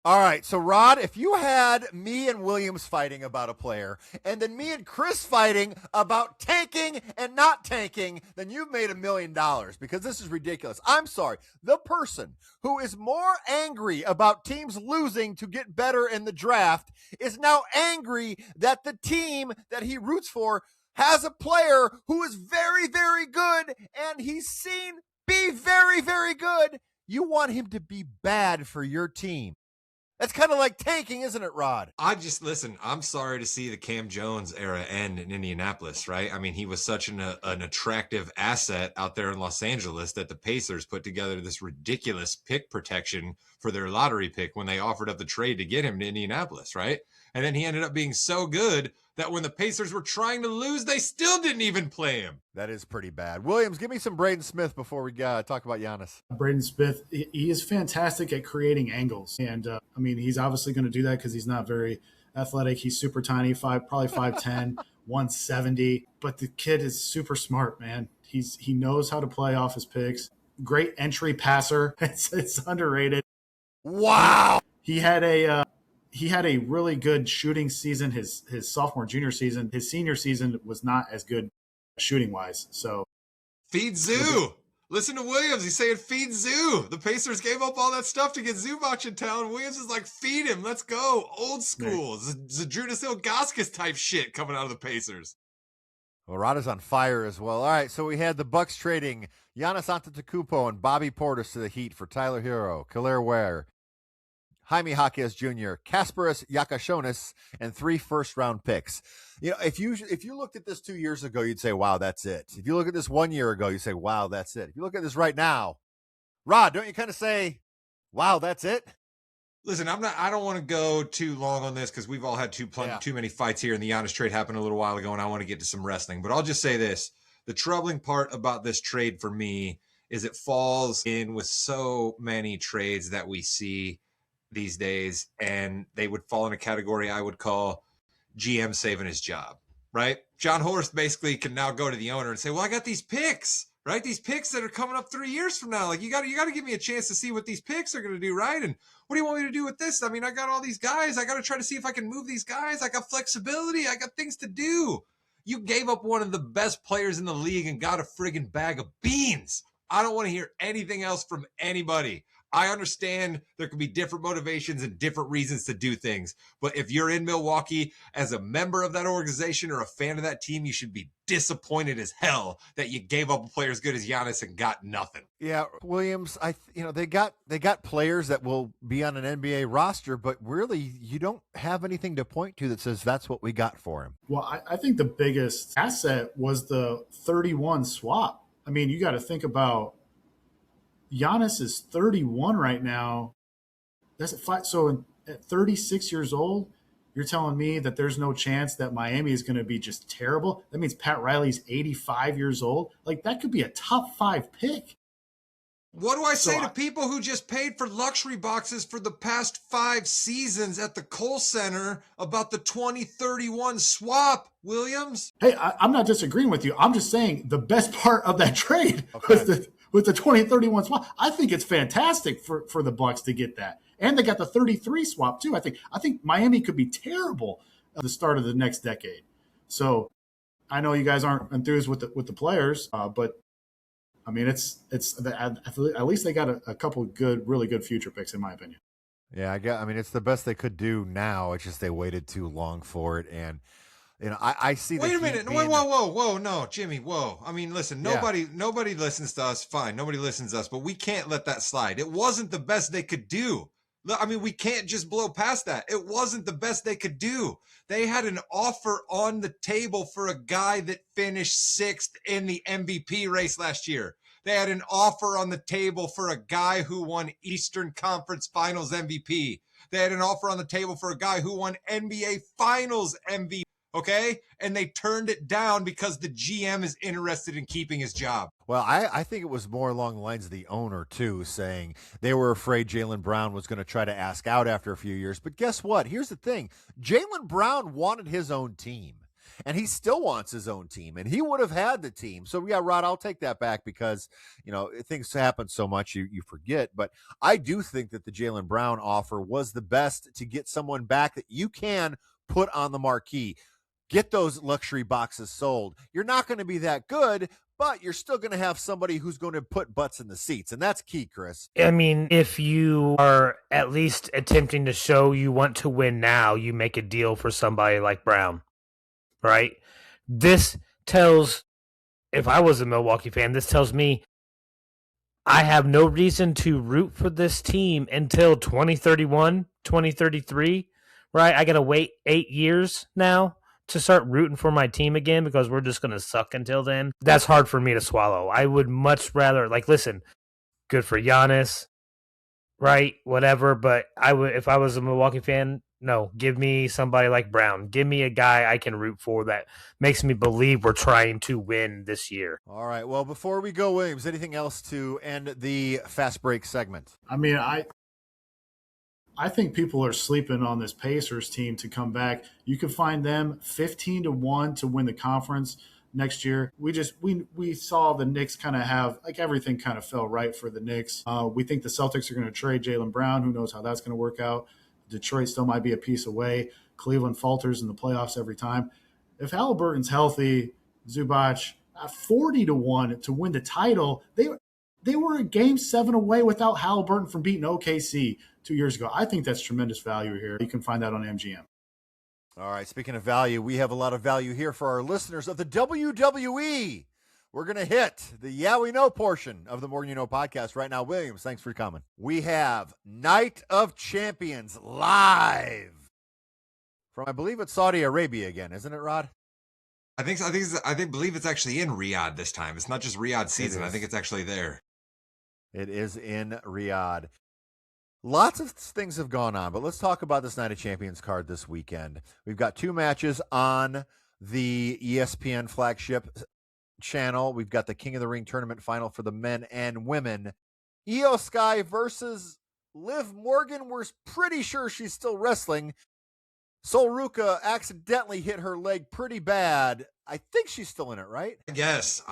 S2: All right, so Rod, if you had me and Williams fighting about a player, and then me and Chris fighting about tanking and not tanking, then you've made $1 million, because this is ridiculous. I'm sorry. The person who is more angry about teams losing to get better in the draft is now angry that the team that he roots for has a player who is very, very good, and he's seen be very, very good. You want him to be bad for your team. That's kind of like tanking, isn't it, Rod?
S1: I'm sorry to see the Cam Jones era end in Indianapolis, right? I mean, he was such an attractive asset out there in Los Angeles that the Pacers put together this ridiculous pick protection for their lottery pick when they offered up the trade to get him to Indianapolis, right? And then he ended up being so good that when the Pacers were trying to lose, they still didn't even play him.
S2: That is pretty bad. Williams, give me some Braden Smith before we talk about Giannis.
S4: Braden Smith, he is fantastic at creating angles. And, he's obviously going to do that because he's not very athletic. He's super tiny, probably 5'10", 170. But the kid is super smart, man. He knows how to play off his picks. Great entry passer. It's underrated.
S2: Wow.
S4: he had a really good shooting season his sophomore junior season. His senior season was not as good shooting wise. So
S1: feed Zoo. Listen to Williams. He's saying feed Zoo. The Pacers gave up all that stuff to get Zubac in town. Williams is like, feed him. Let's go. Old school. Zadrunas Ilgauskas type shit coming out of the Pacers.
S2: Well, Rada's on fire as well. All right, so we had the Bucks trading Giannis Antetokounmpo and Bobby Portis to the Heat for Tyler Hero, Khalil Ware, Jaime Jaquez Jr., Kasparas Yakashonis, and 3 first-round picks. You know, if you looked at this 2 years ago, you'd say, wow, that's it. If you look at this 1 year ago, you'd say, wow, that's it. If you look at this right now, Rod, don't you kind of say, wow, that's it?
S1: Listen, I don't want to go too long on this because we've all had too many fights here, and the Giannis trade happened a little while ago, and I want to get to some wrestling. But I'll just say this. The troubling part about this trade for me is it falls in with so many trades that we see these days, and they would fall in a category I would call GM saving his job, right? John Horst basically can now go to the owner and say, well, I got these picks, right? These picks that are coming up 3 years from now. Like, you got to give me a chance to see what these picks are going to do, right? And what do you want me to do with this? I mean, I got all these guys. I got to try to see if I can move these guys. I got flexibility. I got things to do. You gave up one of the best players in the league and got a friggin' bag of beans. I don't want to hear anything else from anybody. I understand there can be different motivations and different reasons to do things. But if you're in Milwaukee as a member of that organization or a fan of that team, you should be disappointed as hell that you gave up a player as good as Giannis and got nothing.
S2: Yeah, Williams, they got players that will be on an NBA roster, but really you don't have anything to point to that says that's what we got for him.
S4: Well, I think the biggest asset was the 31 swap. I mean, you got to think about Giannis is 31 right now. That's so at 36 years old, you're telling me that there's no chance that Miami is going to be just terrible? That means Pat Riley's 85 years old. Like, that could be a top 5 pick.
S1: What do I say to people who just paid for luxury boxes for the past 5 seasons at the Kohl Center about the 2031 swap, Williams?
S4: Hey, I'm not disagreeing with you. I'm just saying the best part of that trade was the 2031 swap. I think it's fantastic for the Bucks to get that. And they got the 33 swap too. I think Miami could be terrible at the start of the next decade. So I know you guys aren't enthused with the players, but I mean, it's at least they got a couple of really good future picks, in my opinion.
S2: Yeah, I mean, it's the best they could do now. It's just they waited too long for it, and I see.
S1: Wait a minute! Whoa! No, Jimmy, whoa! I mean, listen, nobody listens to us. Fine, nobody listens to us, but we can't let that slide. It wasn't the best they could do. I mean, we can't just blow past that. It wasn't the best they could do. They had an offer on the table for a guy that finished 6th in the MVP race last year. They had an offer on the table for a guy who won Eastern Conference Finals MVP. They had an offer on the table for a guy who won NBA Finals MVP. Okay? And they turned it down because the GM is interested in keeping his job.
S2: Well, I think it was more along the lines of the owner, too, saying they were afraid Jaylen Brown was going to try to ask out after a few years. But guess what? Here's the thing. Jaylen Brown wanted his own team, and he still wants his own team, and he would have had the team. So, yeah, Rod, I'll take that back because, things happen so much you forget. But I do think that the Jaylen Brown offer was the best to get someone back that you can put on the marquee. Get those luxury boxes sold. You're not going to be that good, but you're still going to have somebody who's going to put butts in the seats, and that's key, Chris.
S3: I mean, if you are at least attempting to show you want to win now, you make a deal for somebody like Brown, right? This tells, if I was a Milwaukee fan, this tells me I have no reason to root for this team until 2031, 2033, right? I got to wait 8 years now to start rooting for my team again because we're just going to suck until then. That's hard for me to swallow. I would much rather, listen, good for Giannis, right? Whatever. But if I was a Milwaukee fan, no, give me somebody like Brown. Give me a guy I can root for that makes me believe we're trying to win this year.
S2: All right. Well, before we go, Williams, anything else to end the fast break segment?
S4: I mean, I think people are sleeping on this Pacers team to come back. You can find them 15-1 to win the conference. next year. We saw the Knicks kind of have, like, everything kind of fell right for the Knicks. We think the Celtics are going to trade Jaylen Brown. Who knows how that's going to work out? Detroit still might be a piece away. Cleveland falters in the playoffs every time. If Halliburton's healthy, Zubac, 40-1 to win the title, they were a game 7 away without Halliburton from beating OKC 2 years ago. I think that's tremendous value here. You can find that on MGM.
S2: All right, speaking of value, we have a lot of value here for our listeners of the WWE. We're going to hit the Yeah We Know portion of the More You Know podcast right now. Williams, thanks for coming. We have Night of Champions live from, I believe it's Saudi Arabia again, isn't it, Rod?
S1: I believe it's actually in Riyadh this time. It's not just Riyadh season. I think it's actually there.
S2: It is in Riyadh. Lots of things have gone on, but let's talk about this Night of Champions card this weekend. We've got 2 matches on the ESPN flagship channel. We've got the King of the Ring tournament final for the men and women. Io Sky versus Liv Morgan. We're pretty sure she's still wrestling. Sol Ruca accidentally hit her leg pretty bad. I think she's still in it, right?
S1: Yes.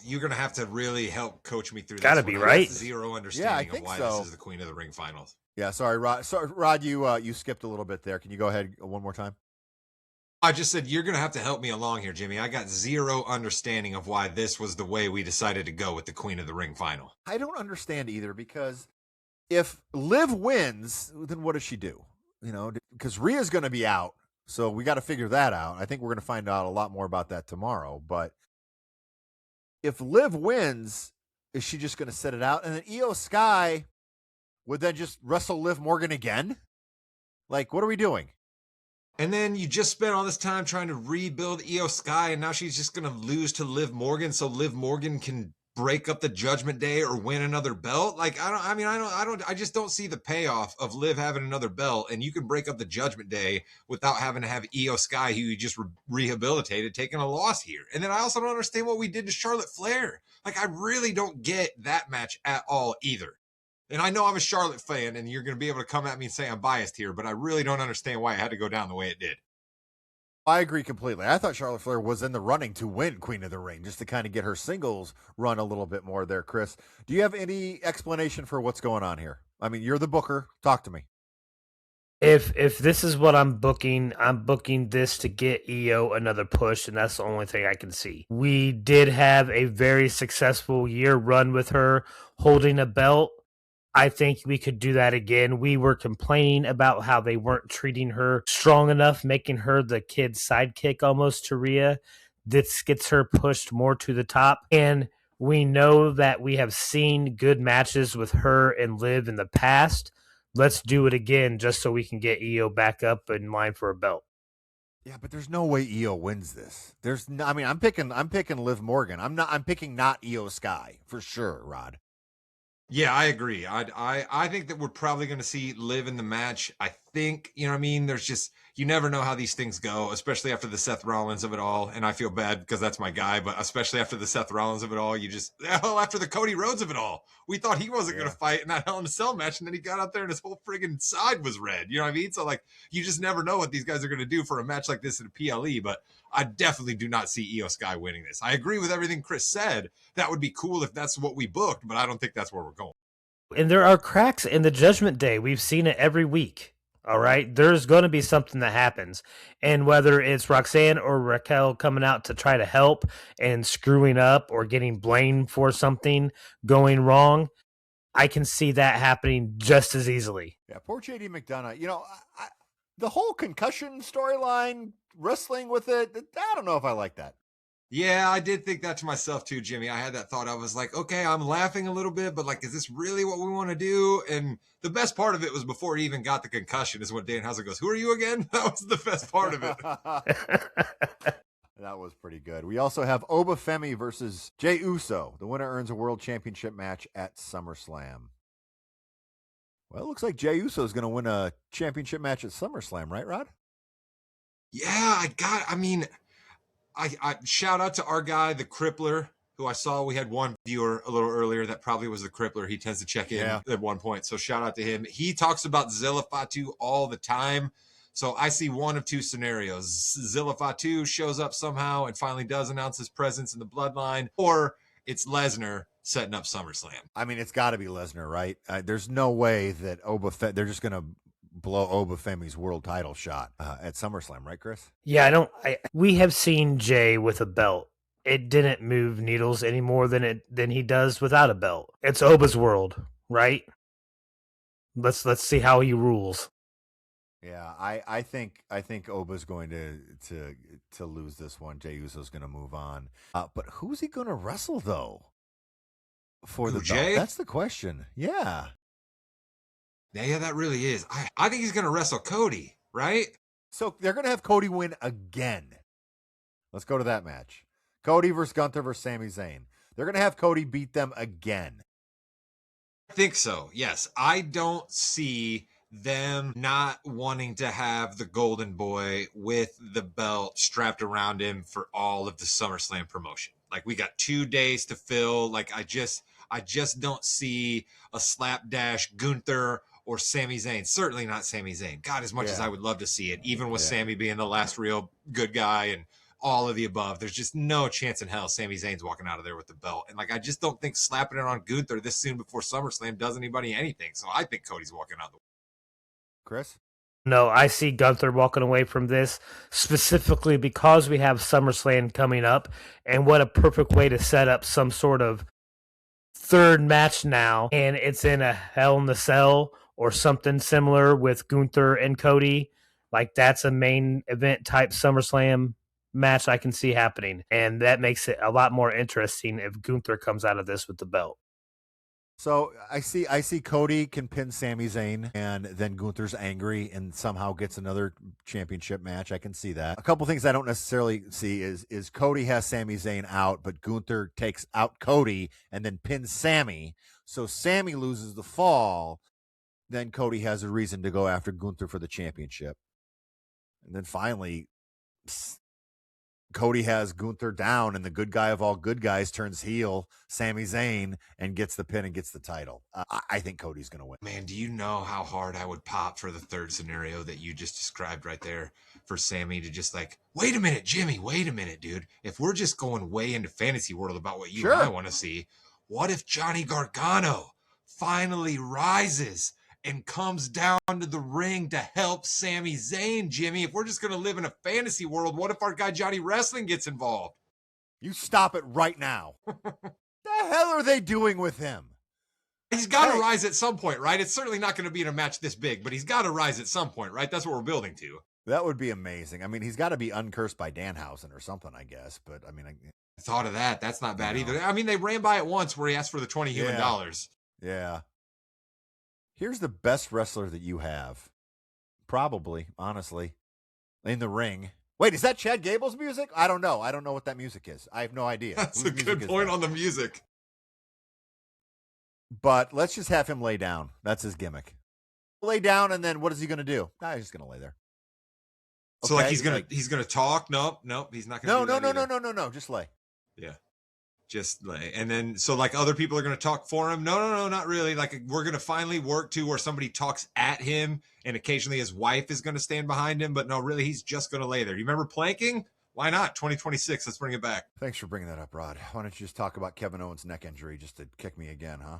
S1: You're going to have to really help coach me through this.
S3: Gotta be, right?
S1: Zero understanding of why
S2: so.
S1: This is the Queen of the Ring finals.
S2: Yeah, sorry, Rod. Sorry, Rod, you skipped a little bit there. Can you go ahead one more time?
S1: I just said you're going to have to help me along here, Jimmy. I got zero understanding of why this was the way we decided to go with the Queen of the Ring final.
S2: I don't understand either, because if Liv wins, then what does she do? You know, because Rhea's going to be out, so we got to figure that out. I think we're going to find out a lot more about that tomorrow. But if Liv wins, is she just going to sit it out? And then Io Sky would then just wrestle Liv Morgan again? Like, what are we doing?
S1: And then you just spent all this time trying to rebuild Io Sky, and now she's just going to lose to Liv Morgan so Liv Morgan can break up the Judgment Day or win another belt. Like, I just don't see the payoff of Liv having another belt, and you can break up the Judgment Day without having to have Io Sky, who you just rehabilitated, taking a loss here. And then I also don't understand what we did to Charlotte Flair. Like, I really don't get that match at all either. And I know I'm a Charlotte fan, and you're going to be able to come at me and say I'm biased here, but I really don't understand why it had to go down the way it did.
S2: I agree completely. I thought Charlotte Flair was in the running to win Queen of the Ring, just to kind of get her singles run a little bit more there. Chris, do you have any explanation for what's going on here? I mean, you're the booker. Talk to me.
S3: If this is what I'm booking this to get Io another push, and that's the only thing I can see. We did have a very successful year run with her holding a belt. I think we could do that again. We were complaining about how they weren't treating her strong enough, making her the kid's sidekick almost to Rhea. This gets her pushed more to the top. And we know that we have seen good matches with her and Liv in the past. Let's do it again just so we can get Io back up in line for a belt.
S2: Yeah, but there's no way Io wins this. I'm picking Liv Morgan. I'm picking not Io Sky for sure, Rod.
S1: Yeah, I agree. I think that we're probably going to see Liv in the match. I think, you know what I mean? There's just, you never know how these things go, especially after the Seth Rollins of it all. And I feel bad because that's my guy, but especially after the Seth Rollins of it all, after the Cody Rhodes of it all, we thought he wasn't going to fight in that Hell in a Cell match. And then he got out there and his whole friggin' side was red. You know what I mean? So, like, you just never know what these guys are going to do for a match like this in a PLE, but I definitely do not see Io Sky winning this. I agree with everything Chris said. That would be cool if that's what we booked, but I don't think that's where we're going.
S3: And there are cracks in the Judgment Day. We've seen it every week. All right. There's going to be something that happens. And whether it's Roxanne or Raquel coming out to try to help and screwing up or getting blamed for something going wrong, I can see that happening just as easily.
S2: Yeah, poor JD McDonough. You know, the whole concussion storyline, wrestling with it, I don't know if I like that.
S1: Yeah, I did think that to myself too, Jimmy. I had that thought. I was like, okay, I'm laughing a little bit, but like, is this really what we want to do? And the best part of it was before he even got the concussion is when Danhausen goes, "Who are you again?" That was the best part of it.
S2: That was pretty good. We also have Oba Femi versus Jey Uso. The winner earns a world championship match at SummerSlam. Well, it looks like Jey Uso is going to win a championship match at SummerSlam, right, Rod?
S1: Yeah, I shout out to our guy, the Crippler, who I saw. We had one viewer a little earlier that probably was the Crippler. He tends to check in at one point. So shout out to him. He talks about Zilla Fatu all the time. So I see one of two scenarios. Zilla Fatu shows up somehow and finally does announce his presence in the bloodline, or it's Lesnar setting up SummerSlam.
S2: I mean, it's got to be Lesnar, right? There's no way that they're just going to blow Obafemi's world title shot at SummerSlam, right, Chris?
S3: Yeah, we have seen Jay with a belt. It didn't move needles any more than he does without a belt. It's Oba's world, right? Let's see how he rules.
S2: Yeah, I think Oba's going to lose this one. Jey Uso's going to move on. But who's he going to wrestle though? For the
S1: Jay?
S2: belt? That's the question. Yeah.
S1: Yeah, that really is. I think he's going to wrestle Cody, right?
S2: So they're going to have Cody win again. Let's go to that match. Cody versus Gunter versus Sami Zayn. They're going to have Cody beat them again.
S1: I think so, yes. I don't see them not wanting to have the Golden Boy with the belt strapped around him for all of the SummerSlam promotion. Like, we got 2 days to fill. Like, I just don't see a slapdash Gunther or Sami Zayn. Certainly not Sami Zayn. God, as much as I would love to see it, even with Sami being the last real good guy and all of the above, there's just no chance in hell Sami Zayn's walking out of there with the belt. And like, I just don't think slapping it on Gunther this soon before SummerSlam does anybody anything. So I think Cody's walking out the way.
S2: Chris?
S3: No, I see Gunther walking away from this specifically because we have SummerSlam coming up, and what a perfect way to set up some sort of third match now, and it's in a Hell in the Cell or something similar with Gunther and Cody. Like, that's a main event type SummerSlam match I can see happening, and that makes it a lot more interesting if Gunther comes out of this with the belt.
S2: So I see Cody can pin Sami Zayn, and then Gunther's angry and somehow gets another championship match. I can see that. A couple things I don't necessarily see is Cody has Sami Zayn out, but Gunther takes out Cody and then pins Sami. So Sami loses the fall. Then Cody has a reason to go after Gunther for the championship. And then finally, Cody has Gunther down, and the good guy of all good guys turns heel, Sami Zayn, and gets the pin and gets the title. I think Cody's going to win.
S1: Man, do you know how hard I would pop for the third scenario that you just described right there for Sami to just like, wait a minute, Jimmy, wait a minute, dude. If we're just going way into fantasy world about what you and I want to see, what if Johnny Gargano finally rises and comes down to the ring to help Sami Zayn, Jimmy? If we're just going to live in a fantasy world, what if our guy Johnny Wrestling gets involved?
S2: You stop it right now. The hell are they doing with him?
S1: He's got to rise at some point, right? It's certainly not going to be in a match this big, but he's got to rise at some point, right? That's what we're building to.
S2: That would be amazing. I mean, he's got to be uncursed by Danhausen or something, I guess. But, I mean, I
S1: thought of that. That's not bad either. I mean, they ran by it once where he asked for the $20 human dollars.
S2: Yeah. Here's the best wrestler that you have. Probably, honestly, in the ring. Wait, is that Chad Gable's music? I don't know. I don't know what that music is. I have no idea.
S1: That's a good point on the music.
S2: But let's just have him lay down. That's his gimmick. Lay down, and then what is he going to do? Nah, he's just going to lay there.
S1: So like he's gonna talk? Nope, he's not gonna.
S2: No. Just lay.
S1: Yeah. Just lay. And then, so like other people are going to talk for him? No, not really. Like, we're going to finally work to where somebody talks at him and occasionally his wife is going to stand behind him. But no, really, he's just going to lay there. You remember planking? Why not? 2026. Let's bring it back.
S2: Thanks for bringing that up, Rod. Why don't you just talk about Kevin Owens' neck injury just to kick me again, huh?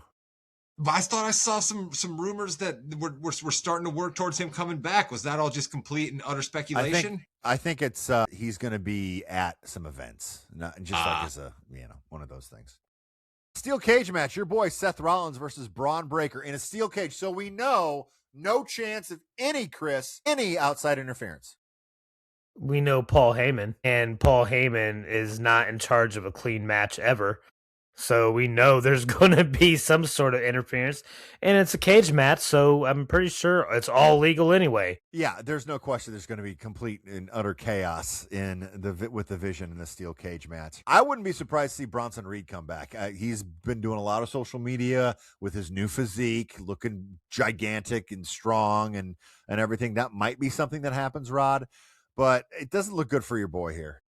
S1: But I thought I saw some rumors that we're starting to work towards him coming back. Was that all just complete and utter speculation?
S2: I think it's he's going to be at some events, not just like as a one of those things. Steel cage match. Your boy Seth Rollins versus Braun Breaker in a steel cage. So we know no chance of any outside interference.
S3: We know Paul Heyman, and Paul Heyman is not in charge of a clean match ever. So we know there's going to be some sort of interference, and it's a cage match, so I'm pretty sure it's all legal anyway.
S2: Yeah, there's no question there's going to be complete and utter chaos with the Vision in the steel cage match. I wouldn't be surprised to see Bronson Reed come back. He's been doing a lot of social media with his new physique, looking gigantic and strong and everything. That might be something that happens, Rod, but it doesn't look good for your boy here.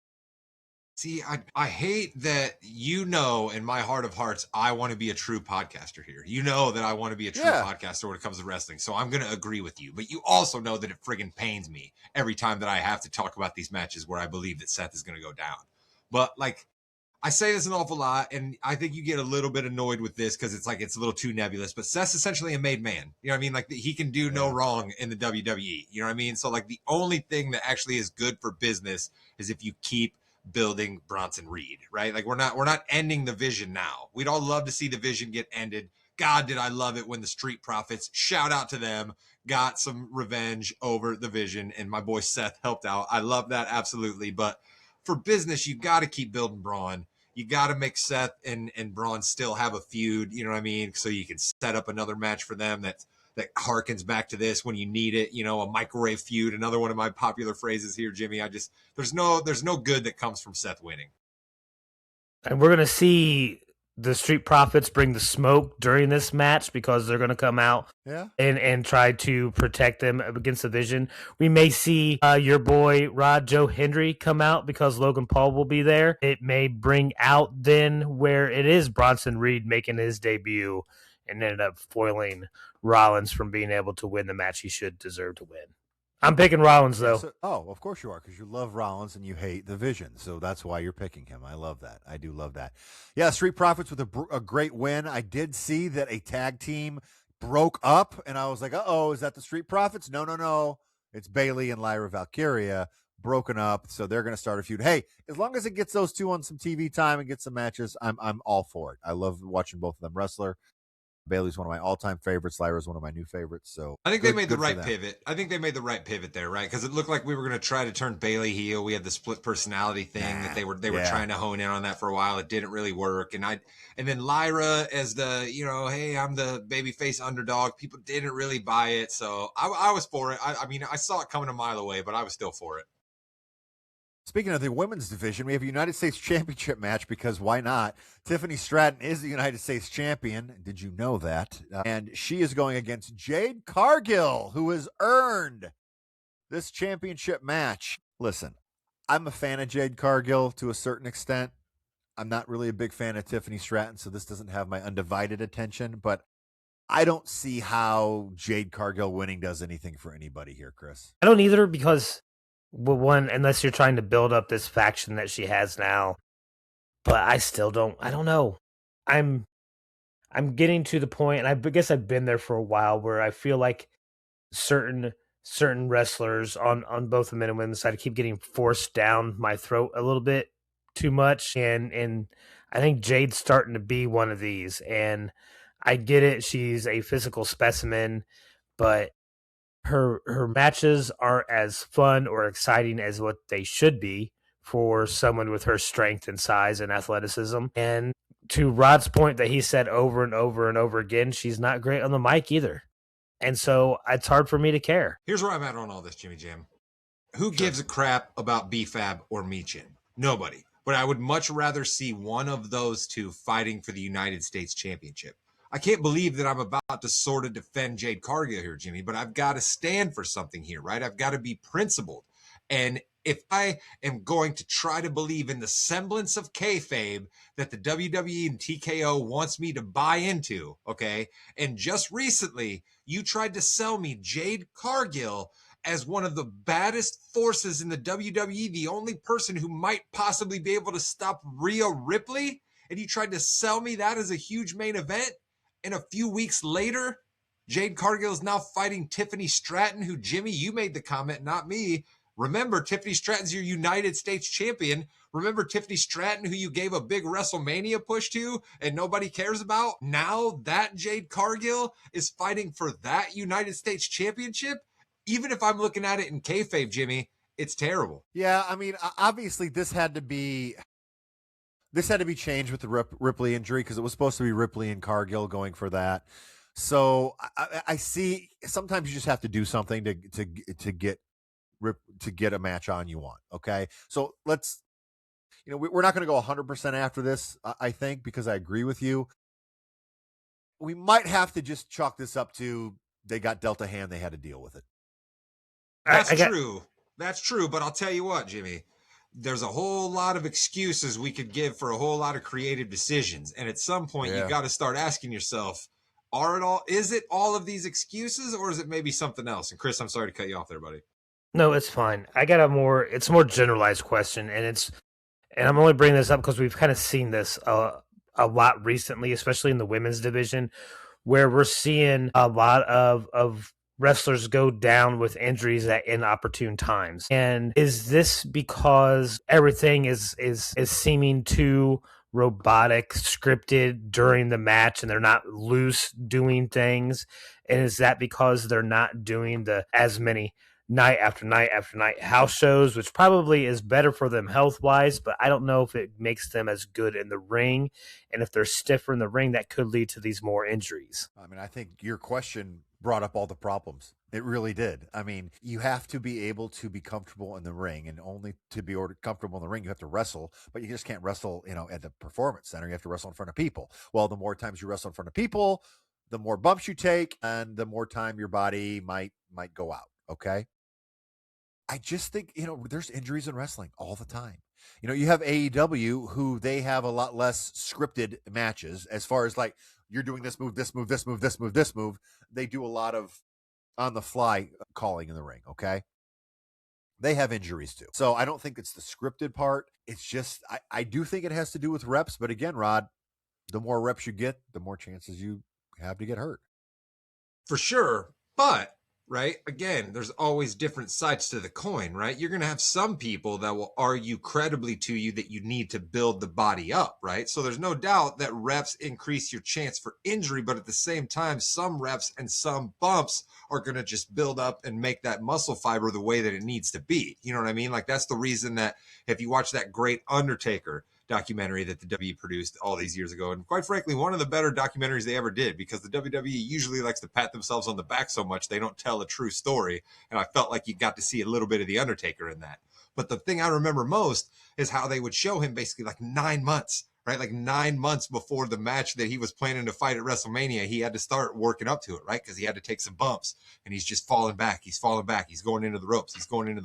S1: See, I hate that, in my heart of hearts, I want to be a true podcaster here. You know that I want to be a true podcaster when it comes to wrestling. So I'm going to agree with you. But you also know that it friggin' pains me every time that I have to talk about these matches where I believe that Seth is going to go down. But like, I say this an awful lot, and I think you get a little bit annoyed with this because it's a little too nebulous, but Seth's essentially a made man. You know what I mean? Like, he can do no wrong in the WWE. You know what I mean? So, like, the only thing that actually is good for business is if you keep building Bronson Reed, right? Like, we're not ending the Vision now. We'd all love to see the Vision get ended. God, did I love it when the Street Profits, shout out to them, got some revenge over the Vision, and my boy Seth helped out. I love that, absolutely. But for business, you got to keep building Braun. You got to make Seth and Braun still have a feud, you know what I mean? So you can set up another match for them that harkens back to this when you need it, a microwave feud, another one of my popular phrases here, Jimmy. There's no good that comes from Seth winning.
S3: And we're going to see the Street Profits bring the smoke during this match because they're going to come out and try to protect them against the Vision. We may see your boy Rod Joe Hendry come out because Logan Paul will be there. It may bring out then where it is Bronson Reed making his debut and ended up foiling Rollins from being able to win the match he should deserve to win. I'm picking Rollins, though.
S2: Of course you are, because you love Rollins and you hate the Vision. So that's why you're picking him. I love that. I do love that. Yeah, Street Profits with a great win. I did see that a tag team broke up, and I was like, uh-oh, is that the Street Profits? No. It's Bayley and Lyra Valkyria broken up, so they're going to start a feud. Hey, as long as it gets those two on some TV time and get some matches, I'm all for it. I love watching both of them wrestler. Bayley's one of my all-time favorites. Lyra's one of my new favorites. So
S1: I think they made the right pivot. I think they made the right pivot there, right? Because it looked like we were going to try to turn Bayley heel. We had the split personality thing that they were trying to hone in on that for a while. It didn't really work. And then Lyra as the, hey, I'm the babyface underdog. People didn't really buy it. So I was for it. I mean, I saw it coming a mile away, but I was still for it.
S2: Speaking of the women's division, we have a United States Championship match because why not? Tiffany Stratton is the United States Champion. Did you know that? And she is going against Jade Cargill, who has earned this championship match. Listen, I'm a fan of Jade Cargill to a certain extent. I'm not really a big fan of Tiffany Stratton, so this doesn't have my undivided attention, but I don't see how Jade Cargill winning does anything for anybody here, Chris.
S3: I don't either, because unless you're trying to build up this faction that she has now, but I don't know. I'm getting to the point, and I guess I've been there for a while, where I feel like certain wrestlers on both the men and women's side keep getting forced down my throat a little bit too much, and I think Jade's starting to be one of these. And I get it, she's a physical specimen, but her matches aren't as fun or exciting as what they should be for someone with her strength and size and athleticism. And to Rod's point that he said over and over and over again, she's not great on the mic either. And so it's hard for me to care.
S1: Here's where I'm at on all this, Jimmy Jam. Who gives a crap about B-Fab or Michin? Nobody. But I would much rather see one of those two fighting for the United States Championship. I can't believe that I'm about to sort of defend Jade Cargill here, Jimmy, but I've got to stand for something here, right? I've got to be principled. And if I am going to try to believe in the semblance of kayfabe that the WWE and TKO wants me to buy into, okay? And just recently, you tried to sell me Jade Cargill as one of the baddest forces in the WWE, the only person who might possibly be able to stop Rhea Ripley, and you tried to sell me that as a huge main event. And a few weeks later, Jade Cargill is now fighting Tiffany Stratton, who, Jimmy, you made the comment, not me. Remember, Tiffany Stratton's your United States champion. Remember Tiffany Stratton, who you gave a big WrestleMania push to and nobody cares about? Now that Jade Cargill is fighting for that United States championship? Even if I'm looking at it in kayfabe, Jimmy, it's terrible.
S2: Yeah, I mean, obviously this had to be changed with the Ripley injury, because it was supposed to be Ripley and Cargill going for that. So I see sometimes you just have to do something to get a match on you want. Okay, so let's, we're not going to go 100% after this, I think, because I agree with you. We might have to just chalk this up to they got dealt a hand, they had to deal with it.
S1: That's true. That's true. But I'll tell you what, Jimmy. there's a whole lot of excuses we could give for a whole lot of creative decisions. And at some point, you got to start asking yourself, is it all of these excuses, or is it maybe something else? And Chris, I'm sorry to cut you off there, buddy.
S3: No, it's fine. It's a more generalized question, and I'm only bringing this up because we've kind of seen this a lot recently, especially in the women's division, where we're seeing a lot of wrestlers go down with injuries at inopportune times. And is this because everything is seeming too robotic, scripted during the match, and they're not loose doing things? And is that because they're not doing as many night after night after night house shows, which probably is better for them health-wise, but I don't know if it makes them as good in the ring. And if they're stiffer in the ring, that could lead to these more injuries.
S2: I mean, I think your question brought up all the problems. It really did. I mean, you have to be able to be comfortable in the ring, and only to be comfortable in the ring, you have to wrestle, but you just can't wrestle, at the performance center. You have to wrestle in front of people. Well, the more times you wrestle in front of people, the more bumps you take, and the more time your body might go out. Okay. I just think, there's injuries in wrestling all the time. You have AEW, who they have a lot less scripted matches as far as like, you're doing this move, this move, this move, this move, this move. They do a lot of on the fly calling in the ring. Okay. They have injuries too. So I don't think it's the scripted part. It's just, I do think it has to do with reps. But again, Rod, the more reps you get, the more chances you have to get hurt.
S1: For sure. But right? Again, there's always different sides to the coin, right? You're going to have some people that will argue credibly to you that you need to build the body up, right? So there's no doubt that reps increase your chance for injury, but at the same time, some reps and some bumps are going to just build up and make that muscle fiber the way that it needs to be. You know what I mean? Like, that's the reason that if you watch that great Undertaker documentary that the W produced all these years ago, and quite frankly, one of the better documentaries they ever did, because the WWE usually likes to pat themselves on the back so much they don't tell a true story, and I felt like you got to see a little bit of the Undertaker in that. But the thing I remember most is how they would show him basically like 9 months, right? Like 9 months before the match that he was planning to fight at WrestleMania, he had to start working up to it, right? Because he had to take some bumps, and he's just falling back, he's going into the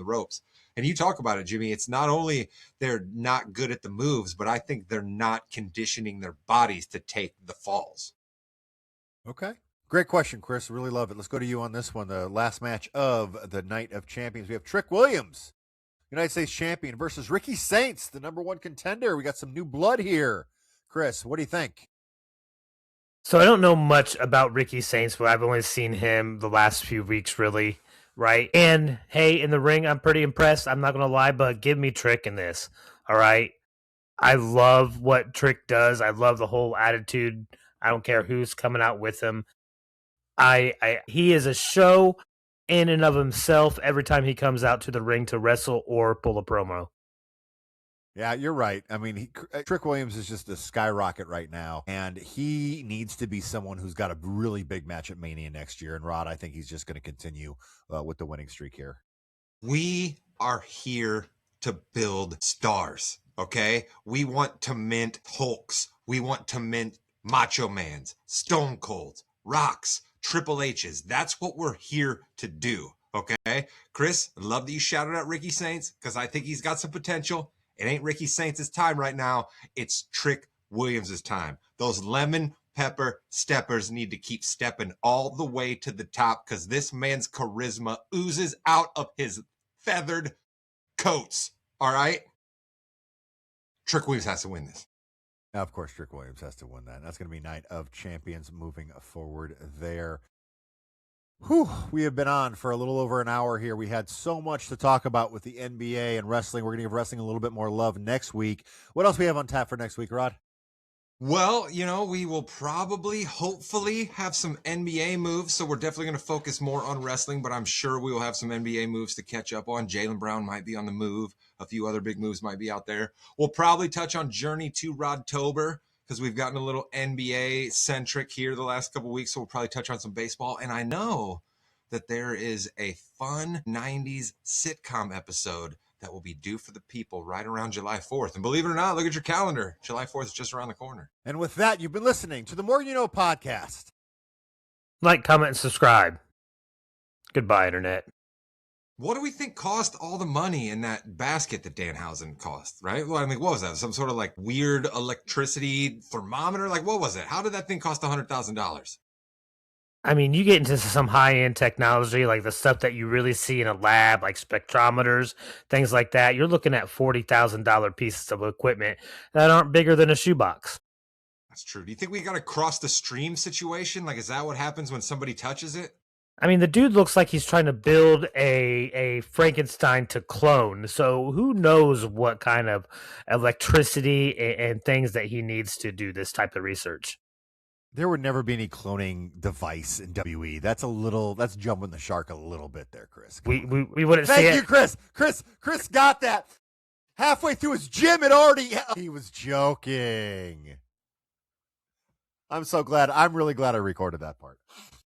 S1: ropes. And you talk about it, Jimmy, it's not only they're not good at the moves, but I think they're not conditioning their bodies to take the falls.
S2: Okay. Great question, Chris. Really love it. Let's go to you on this one. The last match of the Night of Champions. We have Trick Williams, United States champion, versus Ricky Saints, the number one contender. We got some new blood here. Chris, what do you think?
S3: So I don't know much about Ricky Saints, but I've only seen him the last few weeks, really. Right. And hey, in the ring, I'm pretty impressed. I'm not going to lie, but give me Trick in this. All right. I love what Trick does. I love the whole attitude. I don't care who's coming out with him. He is a show in and of himself every time he comes out to the ring to wrestle or pull a promo.
S2: Yeah, you're right. I mean, Trick Williams is just a skyrocket right now, and he needs to be someone who's got a really big match at Mania next year. And Rod, I think he's just going to continue with the winning streak here.
S1: We are here to build stars, okay? We want to mint Hulks. We want to mint Macho Mans, Stone Colds, Rocks, Triple H's. That's what we're here to do, okay? Chris, I love that you shouted out Ricky Saints, because I think he's got some potential. It ain't Ricky Saints' time right now. It's Trick Williams' time. Those lemon pepper steppers need to keep stepping all the way to the top, because this man's charisma oozes out of his feathered coats. All right? Trick Williams has to win this.
S2: Now, of course, Trick Williams has to win that. That's going to be Night of Champions moving forward there. Whew, we have been on for a little over an hour here. We had so much to talk about with the NBA and wrestling. We're going to give wrestling a little bit more love next week. What else we have on tap for next week, Rod?
S1: Well, we will probably, hopefully, have some NBA moves. So we're definitely going to focus more on wrestling, but I'm sure we will have some NBA moves to catch up on. Jaylen Brown might be on the move. A few other big moves might be out there. We'll probably touch on Journey to Rodtober, because we've gotten a little NBA-centric here the last couple weeks, so we'll probably touch on some baseball. And I know that there is a fun 90s sitcom episode that will be due for the people right around July 4th. And believe it or not, look at your calendar. July 4th is just around the corner.
S2: And with that, you've been listening to the More You Know podcast.
S3: Like, comment, and subscribe. Goodbye, Internet.
S1: What do we think cost all the money in that basket that Danhausen cost, right? Well, I mean, what was that? Some sort of like weird electricity thermometer? Like, what was it? How did that thing cost $100,000?
S3: I mean, you get into some high-end technology, like the stuff that you really see in a lab, like spectrometers, things like that. You're looking at $40,000 pieces of equipment that aren't bigger than a shoebox.
S1: That's true. Do you think we got a cross the stream situation? Like, is that what happens when somebody touches it?
S3: I mean, the dude looks like he's trying to build a Frankenstein to clone. So who knows what kind of electricity and things that he needs to do this type of research.
S2: There would never be any cloning device in WE. That's jumping the shark a little bit there, Chris.
S3: We wouldn't see
S2: Thank
S3: it.
S2: you, Chris. Chris got that. Halfway through his gym, he was joking. I'm really glad I recorded that part.